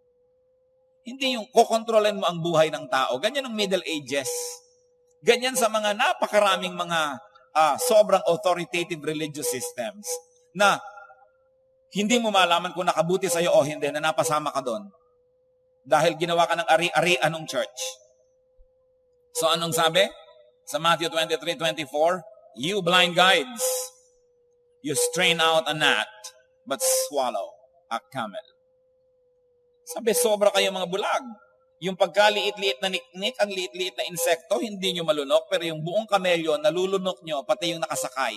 Hindi yung kukontrolin mo ang buhay ng tao. Ganyan ang Middle Ages. Ganyan sa mga napakaraming mga sobrang authoritative religious systems na hindi mo malaman kung nakabuti sa'yo o hindi na napasama ka doon. Dahil ginawa ka ng ari-arian ng church. So anong sabi? Sa Matthew 23:24, you blind guides, you strain out a gnat, but swallow a camel. Sabi, sobra kayo mga bulag. Yung pagkaliit-liit na niknik, ang liit-liit na insekto, hindi nyo malunok, pero yung buong kamelyo, nalulunok nyo, pati yung nakasakay.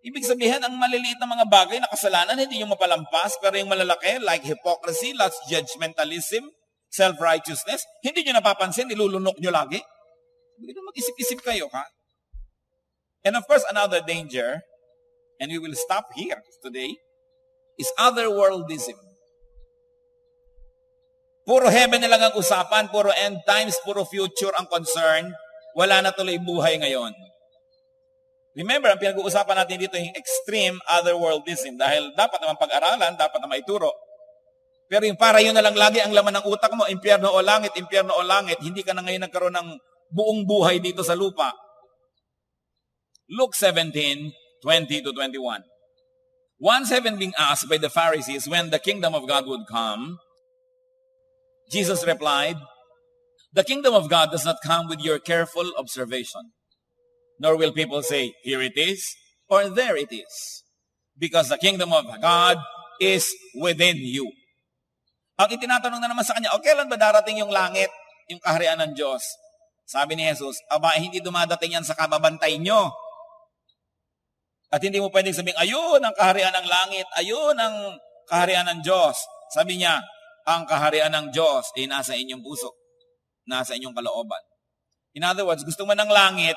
Ibig sabihin, ang maliliit na mga bagay na kasalanan, hindi nyo mapalampas, pero yung malalaki, like hypocrisy, lust, judgmentalism, self-righteousness, hindi nyo napapansin, nilulunok nyo lagi. Mag-isip-isip kayo, ha? And of course, another danger, and we will stop here today, is otherworldism. Puro heaven na lang ang usapan, puro end times, puro future ang concern, wala na tuloy buhay ngayon. Remember, ang pinag-uusapan natin dito yung extreme otherworldism dahil dapat naman pag-aralan, dapat naman ituro. Pero yung para yun na lang lagi ang laman ng utak mo, impyerno o langit, hindi ka na ngayon nagkaroon ng buong buhay dito sa lupa. Luke 17:20-21. Once having been asked by the Pharisees when the kingdom of God would come, Jesus replied, "The kingdom of God does not come with your careful observation. Nor will people say, here it is, or there it is. Because the kingdom of God is within you." Ang itinatanong na naman sa kanya, kailan ba darating yung langit, yung kaharian ng Diyos? Sabi ni Jesus, aba, hindi dumadating yan sa kababantay nyo. At hindi mo pwedeng sabihin, ayun ang kaharian ng langit, ayun ang kaharian ng Diyos. Sabi niya, ang kaharian ng Diyos ay nasa inyong puso, nasa inyong kalooban. In other words, gusto mo ng langit,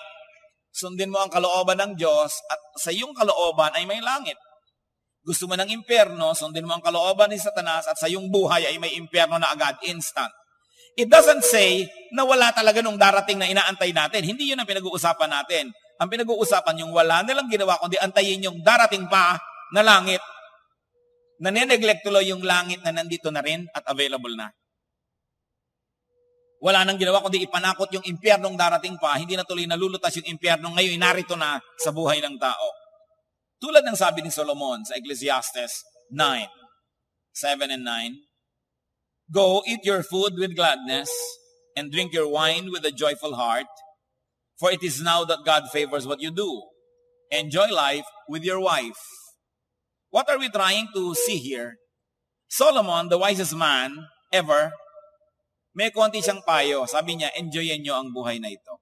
sundin mo ang kalooban ng Diyos at sa iyong kalooban ay may langit. Gusto mo ng impyerno, sundin mo ang kalooban ni Satanas at sa iyong buhay ay may impyerno na agad, instant. It doesn't say na wala talaga nung darating na inaantay natin. Hindi yun ang pinag-uusapan natin. Ang pinag-uusapan yung wala nilang ginawa, kundi antayin yung darating pa na langit. Nane-neglect tuloy yung langit na nandito na rin at available na. Wala nang ginawa, kundi ipanakot yung impyernong darating pa. Hindi na tuloy nalulutas yung impyerno ngayon, narito na sa buhay ng tao. Tulad ng sabi ni Solomon sa Ecclesiastes 9:7 and 9, Go, eat your food with gladness, and drink your wine with a joyful heart, for it is now that God favors what you do. Enjoy life with your wife. What are we trying to see here? Solomon, the wisest man ever, may konti siyang payo. Sabi niya, enjoyin niyo ang buhay na ito.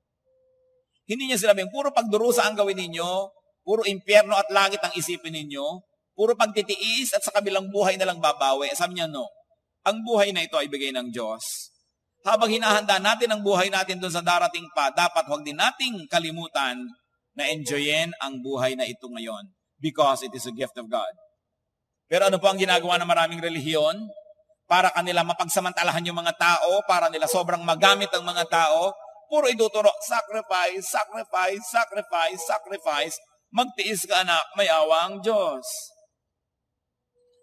Hindi niya sinabing, puro pagdurusa ang gawin ninyo, puro impyerno at langit ang isipin ninyo, puro pagtitiis at sa kabilang buhay na lang babawi. Sabi niya, no. Ang buhay na ito ay bigay ng Diyos. Habang hinahanda natin ang buhay natin doon sa darating pa, dapat huwag din nating kalimutan na enjoyin ang buhay na ito ngayon because it is a gift of God. Pero ano po ang ginagawa ng maraming relihiyon? Para kanila mapagsamantalahan yung mga tao, para nila sobrang magamit ang mga tao, puro iduturo, sacrifice, sacrifice, sacrifice, sacrifice, magtiis ka anak, may awa ang Diyos.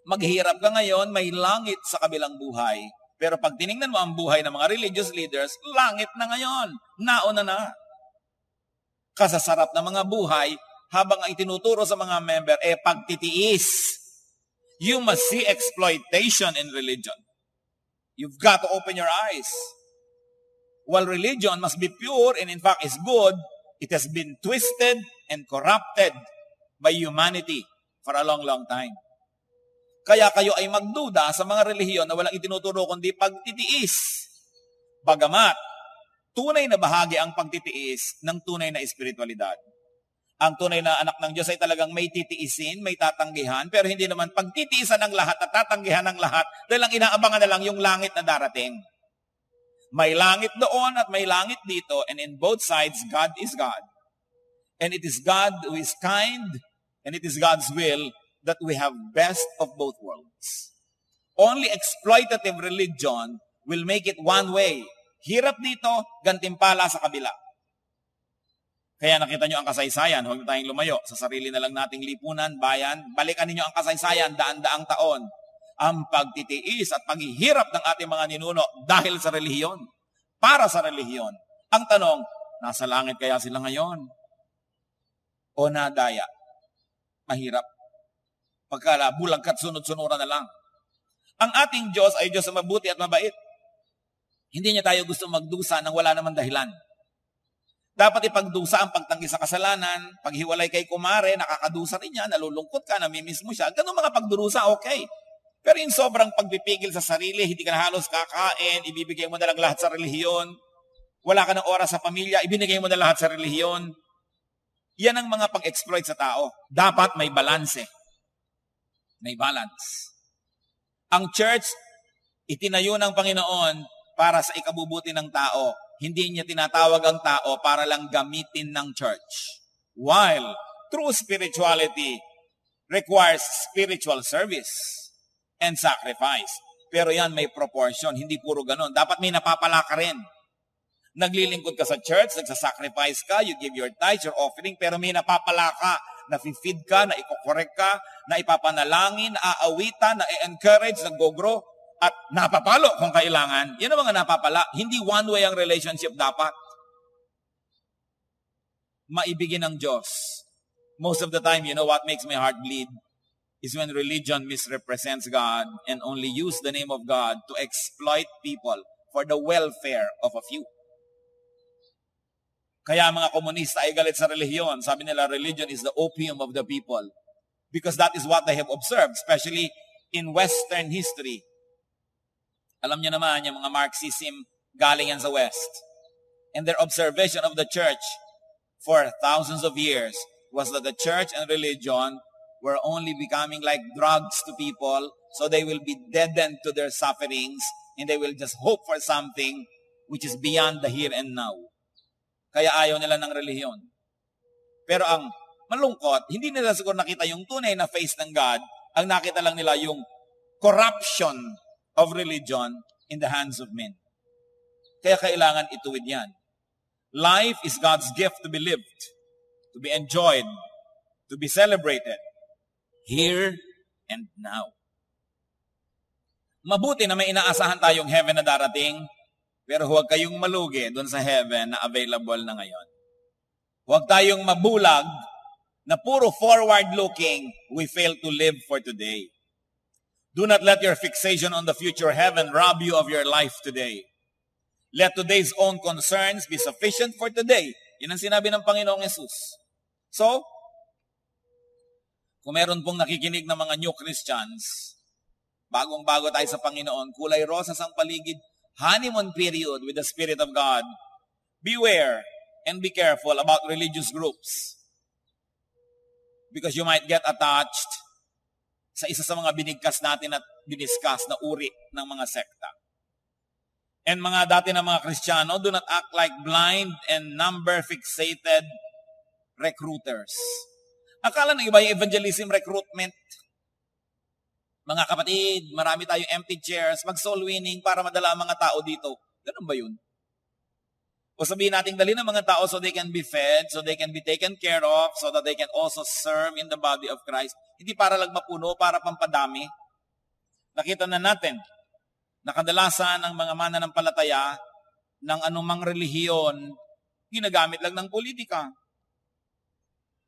Maghirap ka ngayon, may langit sa kabilang buhay. Pero pag tinignan mo ang buhay ng mga religious leaders, langit na ngayon, nauna na. Kasasarap na mga buhay, habang ang itinuturo sa mga member, pagtitiis. You must see exploitation in religion. You've got to open your eyes. While religion must be pure and in fact is good, it has been twisted and corrupted by humanity for a long, long time. Kaya kayo ay magduda sa mga relihiyon na walang itinuturo kundi pagtitiis. Bagamat, tunay na bahagi ang pagtitiis ng tunay na espiritualidad. Ang tunay na anak ng Diyos ay talagang may titiisin, may tatanggihan, pero hindi naman pagtitiisan ng lahat at tatanggihan ng lahat dahil ang inaabangan na lang yung langit na darating. May langit doon at may langit dito, and in both sides, God is God. And it is God who is kind, and it is God's will that we have best of both worlds. Only exploitative religion will make it one way. Hirap dito, gantimpala sa kabila. Kaya nakita nyo ang kasaysayan, huwag tayong lumayo. Sa sarili na lang nating lipunan, bayan, balikan ninyo ang kasaysayan, daan-daang taon. Ang pagtitiis at paghihirap ng ating mga ninuno dahil sa relihiyon. Para sa relihiyon. Ang tanong, nasa langit kaya sila ngayon? O nadaya? Mahirap. Pagkala, bulagkat sunod-sunuran na lang. Ang ating Diyos ay Diyos na mabuti at mabait. Hindi niya tayo gusto magdusa nang wala naman dahilan. Dapat ipagdusa ang pagtanggi sa kasalanan, paghiwalay kay kumare, nakakadusa rin niya, nalulungkot ka, namimiss mo siya. Ganun mga pagdurusa, okay. Pero yung sobrang pagpipigil sa sarili, hindi ka na halos kakain, ibibigay mo na lang lahat sa relihiyon, wala ka ng oras sa pamilya, ibinigay mo na lahat sa relihiyon. Yan ang mga pag-exploit sa tao. Dapat may balanse. May balance. Ang church, itinayo ng Panginoon para sa ikabubuti ng tao. Hindi niya tinatawag ang tao para lang gamitin ng church. While true spirituality requires spiritual service and sacrifice. Pero yan may proportion, hindi puro ganun. Dapat may napapala ka rin. Naglilingkod ka sa church, nagsasacrifice ka, you give your tithes, your offering, pero may napapala ka, na-feed ka, na ikokorek ka, na ipapanalangin, na aawitan, na i-encourage, na go-grow, at napapalo kung kailangan. Yan ang mga napapala. Hindi one way ang relationship dapat. Maibigin ng Diyos. Most of the time, you know what makes my heart bleed? Is when religion misrepresents God and only use the name of God to exploit people for the welfare of a few. Kaya mga komunista ay galit sa relihiyon. Sabi nila, religion is the opium of the people. Because that is what they have observed, especially in Western history. Alam niyo naman, yung mga Marxism, galing yan sa West. and their observation of the church for thousands of years was that the church and religion were only becoming like drugs to people, so they will be deadened to their sufferings and they will just hope for something which is beyond the here and now. Kaya ayaw nila ng relihiyon. Pero ang malungkot, hindi nila siguro nakita yung tunay na face ng God, ang nakita lang nila yung corruption of religion in the hands of men. Kaya kailangan ituwid yan. Life is God's gift to be lived, to be enjoyed, to be celebrated, here and now. Mabuti na may inaasahan tayong heaven na darating, pero huwag kayong malugi doon sa heaven na available na ngayon. Huwag tayong mabulag na puro forward-looking, we fail to live for today. Do not let your fixation on the future heaven rob you of your life today. Let today's own concerns be sufficient for today. Yan ang sinabi ng Panginoong Yesus. So, kung meron pong nakikinig ng mga new Christians, bagong-bago tayo sa Panginoon, kulay rosas ang paligid, honeymoon period with the Spirit of God, beware and be careful about religious groups. Because you might get attached sa isa sa mga binigkas natin at diniscuss na uri ng mga sekta. And mga dati na mga Kristiyano, do not act like blind and number-fixated recruiters. Akala ng iba yung evangelism recruitment. Mga kapatid, marami tayong empty chairs, mag-soul winning para madala ang mga tao dito. Ganun ba yun? O sabihin natin, dali ng mga tao so they can be fed, so they can be taken care of, so that they can also serve in the body of Christ. Hindi para lang mapuno, para pampadami. Nakita na natin, na kadalasan ng mga mananampalataya ng anumang relihiyon, ginagamit lang ng politika.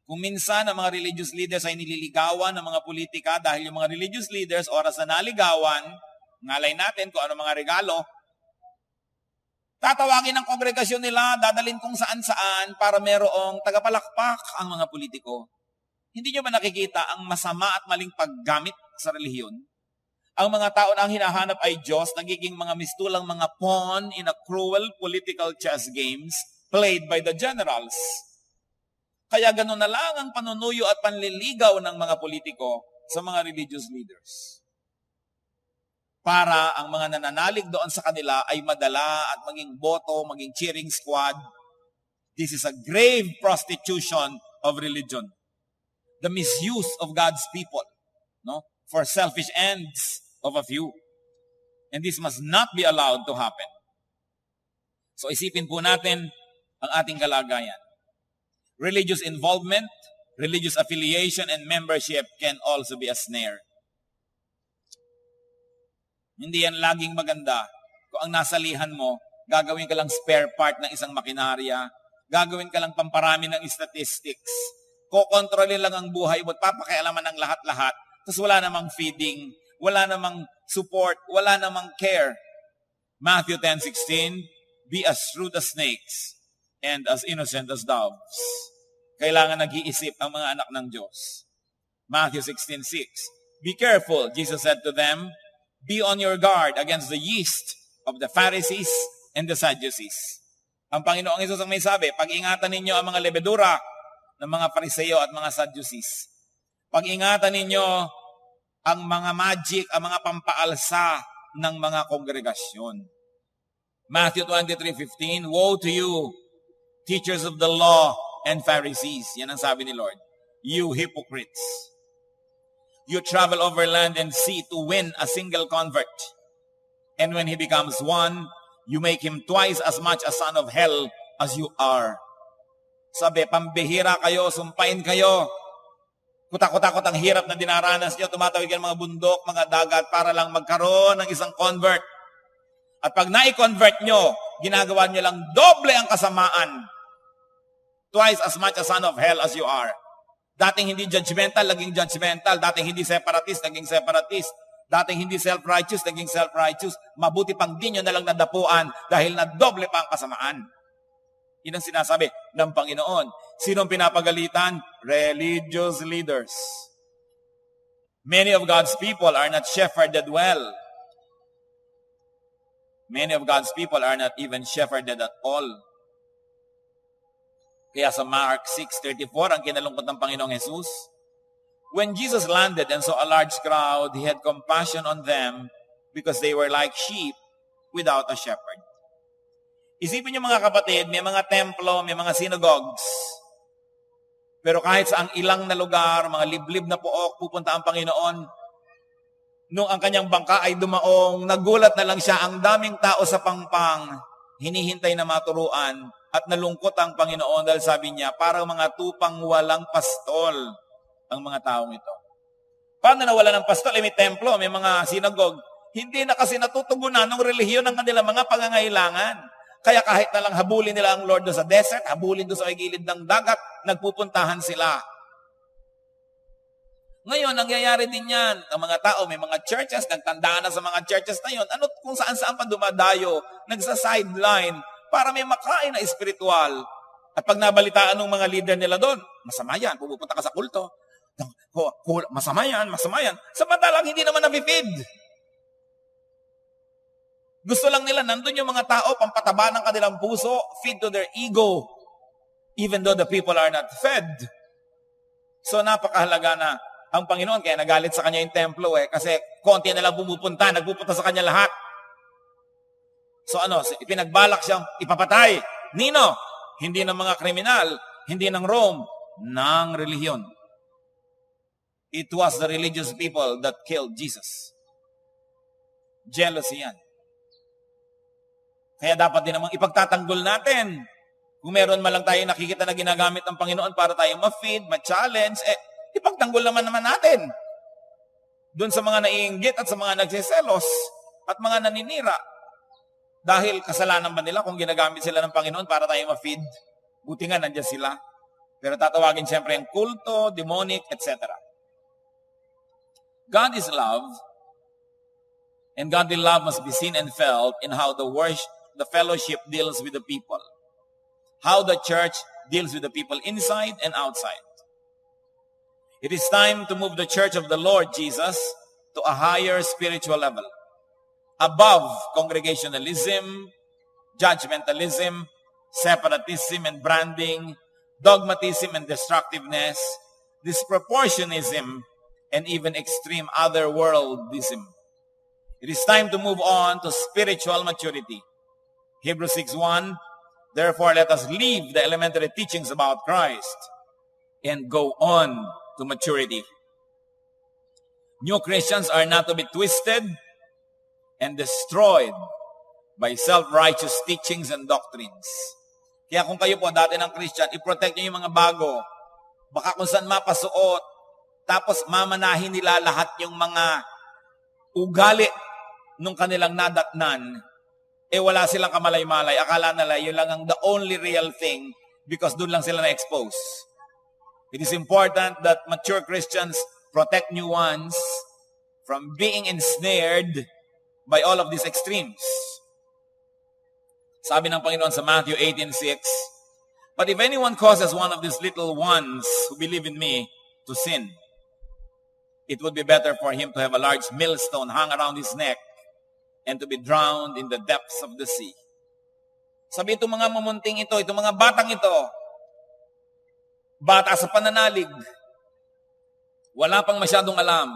Kung minsan ang mga religious leaders ay nililigawan ng mga politika dahil yung mga religious leaders, oras na naligawan, ngalay natin kung ano mga regalo, tatawagin ng kongregasyon nila, dadalhin kung saan-saan para merong tagapalakpak ang mga politiko. Hindi nyo ba nakikita ang masama at maling paggamit sa relihiyon? Ang mga tao na ang hinahanap ay Diyos, nagiging mga mistulang mga pawn in a cruel political chess games played by the generals. Kaya gano'n na lang ang panunuyo at panliligaw ng mga politiko sa mga religious leaders. Para ang mga nananalig doon sa kanila ay madala at maging boto, maging cheering squad. This is a grave prostitution of religion. The misuse of God's people, no, for selfish ends of a few. And this must not be allowed to happen. So isipin po natin ang ating kalagayan. Religious involvement, religious affiliation, and membership can also be a snare. Hindi yan laging maganda. Kung ang nasalihan mo, gagawin ka lang spare part ng isang makinarya, gagawin ka lang pamparami ng statistics, kokontrolin lang ang buhay mo at papakialaman ng lahat-lahat, tapos wala namang feeding, wala namang support, wala namang care. Matthew 10:16, be as shrewd as snakes and as innocent as doves. Kailangan nag-iisip ang mga anak ng Diyos. Matthew 16:6, be careful, Jesus said to them, be on your guard against the yeast of the Pharisees and the Sadducees. Ang Panginoong Hesus ang may sabi, pag-ingatan ninyo ang mga lebedura ng mga Pariseo at mga Sadducees. Pag-ingatan ninyo ang mga magic, ang mga pampaalsa ng mga kongregasyon. Matthew 23:15, woe to you, teachers of the law and Pharisees. Yan ang sabi ni Lord. You hypocrites. You travel over land and sea to win a single convert. And when he becomes one, you make him twice as much a son of hell as you are. Sabi, pambihira kayo, sumpain kayo. Kutakot-takot ang hirap na dinaranas nyo, tumatawid kayo ng mga bundok, mga dagat para lang magkaroon ng isang convert. At pag na-convert nyo, ginagawa nyo lang doble ang kasamaan. Twice as much a son of hell as you are. Dating hindi judgmental, naging judgmental. Dating hindi separatist, naging separatist. Dating hindi self-righteous, naging self-righteous. Mabuti pang di nyo na lang nadapuan dahil na doble pa ang kasamaan. Yun ang sinasabi ng Panginoon. Sinong pinapagalitan? Religious leaders. Many of God's people are not shepherded well. Many of God's people are not even shepherded at all. Kaya sa Mark 6:34, ang kinalungkot ng Panginoong Jesus, when Jesus landed and saw a large crowd, He had compassion on them because they were like sheep without a shepherd. Isipin niyo mga kapatid, may mga templo, may mga synagogues, pero kahit sa ang ilang na lugar, mga liblib na pook, pupunta ang Panginoon, nung ang kanyang bangka ay dumaong, nagulat na lang siya, ang daming tao sa pangpang, hinihintay na maturuan, at nalungkot ang Panginoon dahil sabi niya, parang mga tupang walang pastol ang mga taong ito. Paano nawala ng pastol? May templo, may mga sinagog. Hindi na kasi natutugunan ng relihiyon ng kanilang mga pangangailangan. Kaya kahit na lang habulin nila ang Lord doon sa desert, habulin doon sa gilid ng dagat, nagpupuntahan sila. Ngayon, nangyayari din yan. Ang mga tao, may mga churches, nagtandaan na sa mga churches na yun. Ano kung saan-saan pa dumadayo, nagsa-sideline, para may makain na espiritual. At pag nabalitaan ng mga leader nila doon, masama yan, pupunta ka sa kulto. Masama yan, masama yan. Samantalang hindi naman nabibid. Gusto lang nila, nandun yung mga tao, pampataba ng kanilang puso, feed to their ego, even though the people are not fed. So napakahalaga na ang Panginoon, kaya nagalit sa kanya yung templo kasi konti na lang pumupunta, nagpupunta sa kanya lahat. So pinagbalak siyang ipapatay. Nino? Hindi ng mga kriminal, hindi ng Rome, ng relihiyon. It was the religious people that killed Jesus. Jealousy yan. Kaya dapat din namang ipagtatanggol natin. Kung meron man lang tayo nakikita na ginagamit ng Panginoon para tayo ma-feed, ma-challenge, ipagtanggol naman natin. Doon sa mga naiinggit at sa mga nagsiselos at mga naninira. Dahil kasalanan ba nila kung ginagamit sila ng Panginoon para tayo ma-feed? Buti nga nandiyan sila. Pero tatawagin siyempre ang kulto, demonic, etc. God is love, and godly love must be seen and felt in how the fellowship deals with the people. How the church deals with the people inside and outside. It is time to move the church of the Lord Jesus to a higher spiritual level. Above congregationalism, judgmentalism, separatism and branding, dogmatism and destructiveness, disproportionism, and even extreme otherworldism. It is time to move on to spiritual maturity. Hebrews 6:1, therefore let us leave the elementary teachings about Christ and go on to maturity. New Christians are not to be twisted and destroyed by self-righteous teachings and doctrines. Kaya kung kayo po dati ng Christian, i-protect nyo yung mga bago. Baka kung saan mapasuot, tapos mamanahin nila lahat yung mga ugali nung kanilang nadatnan, wala silang kamalay-malay. Akala nila yun lang ang the only real thing because doon lang sila na-expose. It is important that mature Christians protect new ones from being ensnared by all of these extremes. Sabi ng Panginoon sa Matthew 18:6, but if anyone causes one of these little ones who believe in me to sin, it would be better for him to have a large millstone hung around his neck and to be drowned in the depths of the sea. Sabi itong mga mumunting ito, itong mga batang ito, bata sa pananalig, wala pang masyadong alam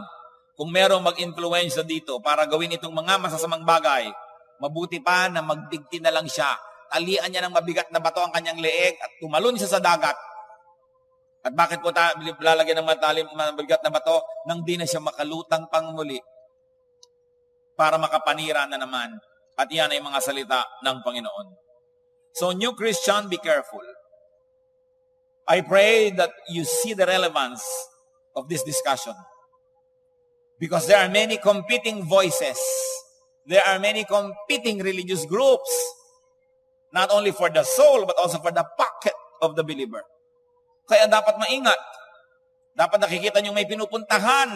kung merong mag-influensya dito para gawin itong mga masasamang bagay, mabuti pa na magdigti na lang siya. Talian niya ng mabigat na bato ang kanyang leeg at tumalon siya sa dagat. At bakit po lalagyan ng mabigat na bato nang di na siya makalutang pang muli para makapanira na naman. At yan ay mga salita ng Panginoon. So, new Christian, be careful. I pray that you see the relevance of this discussion. Because there are many competing voices. There are many competing religious groups. Not only for the soul, but also for the pocket of the believer. Kaya dapat maingat. Dapat nakikita nyo may pinupuntahan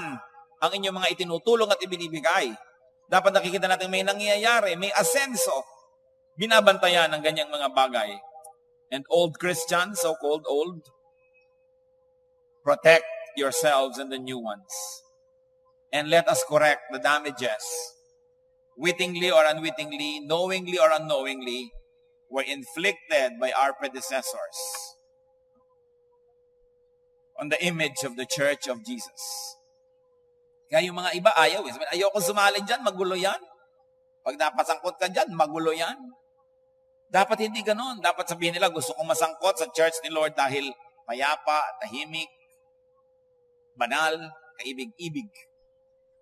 ang inyong mga itinutulong at ibinibigay. Dapat nakikita natin may nangyayari, may asenso. Binabantayan ng ganyang mga bagay. And old Christians, so-called old, protect yourselves and the new ones. And let us correct the damages, wittingly or unwittingly, knowingly or unknowingly, were inflicted by our predecessors on the image of the Church of Jesus. Kaya yung mga iba ayaw. Ayoko sumali dyan, magulo yan. Pag napasangkot ka dyan, magulo yan. Dapat hindi ganon. Dapat sabihin nila, gusto kong masangkot sa church ni Lord dahil payapa, tahimik, banal, kaibig-ibig.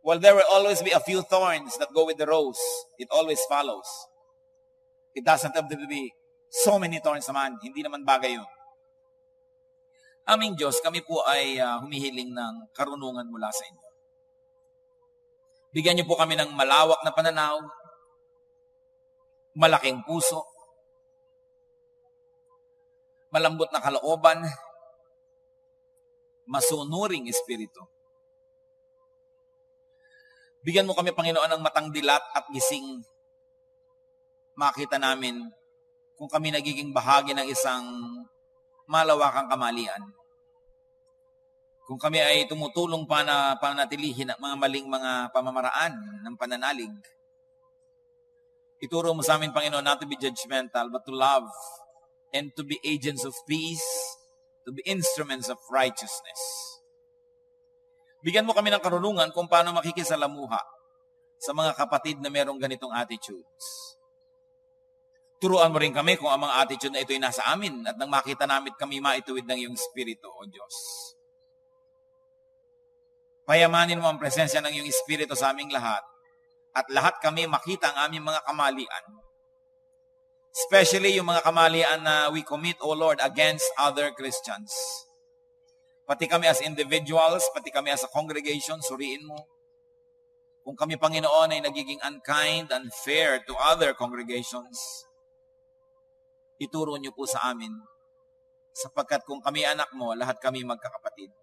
Well, there will always be a few thorns that go with the rose. It always follows. It doesn't have to be so many thorns naman. Hindi naman bagay yun. Aming Diyos, kami po ay humihiling ng karunungan mula sa inyo. Bigyan niyo po kami ng malawak na pananaw, malaking puso, malambot na kalooban, masunuring espiritu. Bigyan mo kami, Panginoon, ng matang dilat at gising. Makita namin kung kami nagiging bahagi ng isang malawakang kamalian. Kung kami ay tumutulong pa na panatilihin ang mga maling mga pamamaraan ng pananalig. Ituro mo sa amin, Panginoon, not to be judgmental, but to love and to be agents of peace, to be instruments of righteousness. Bigyan mo kami ng karunungan kung paano makikisalamuha sa mga kapatid na merong ganitong attitudes. Turuan mo rin kami kung ang mga attitude na ito ay nasa amin at nang makita namin kami maituwid ng iyong Espiritu, O Diyos. Payamanin mo ang presensya ng iyong Espiritu sa aming lahat at lahat kami makita ang aming mga kamalian. Especially yung mga kamalian na we commit, O Lord, against other Christians. Pati kami as individuals, pati kami as a congregation, suriin mo. Kung kami, Panginoon, ay nagiging unkind, unfair to other congregations, ituro niyo po sa amin, sapagkat kung kami anak mo, lahat kami magkakapatid.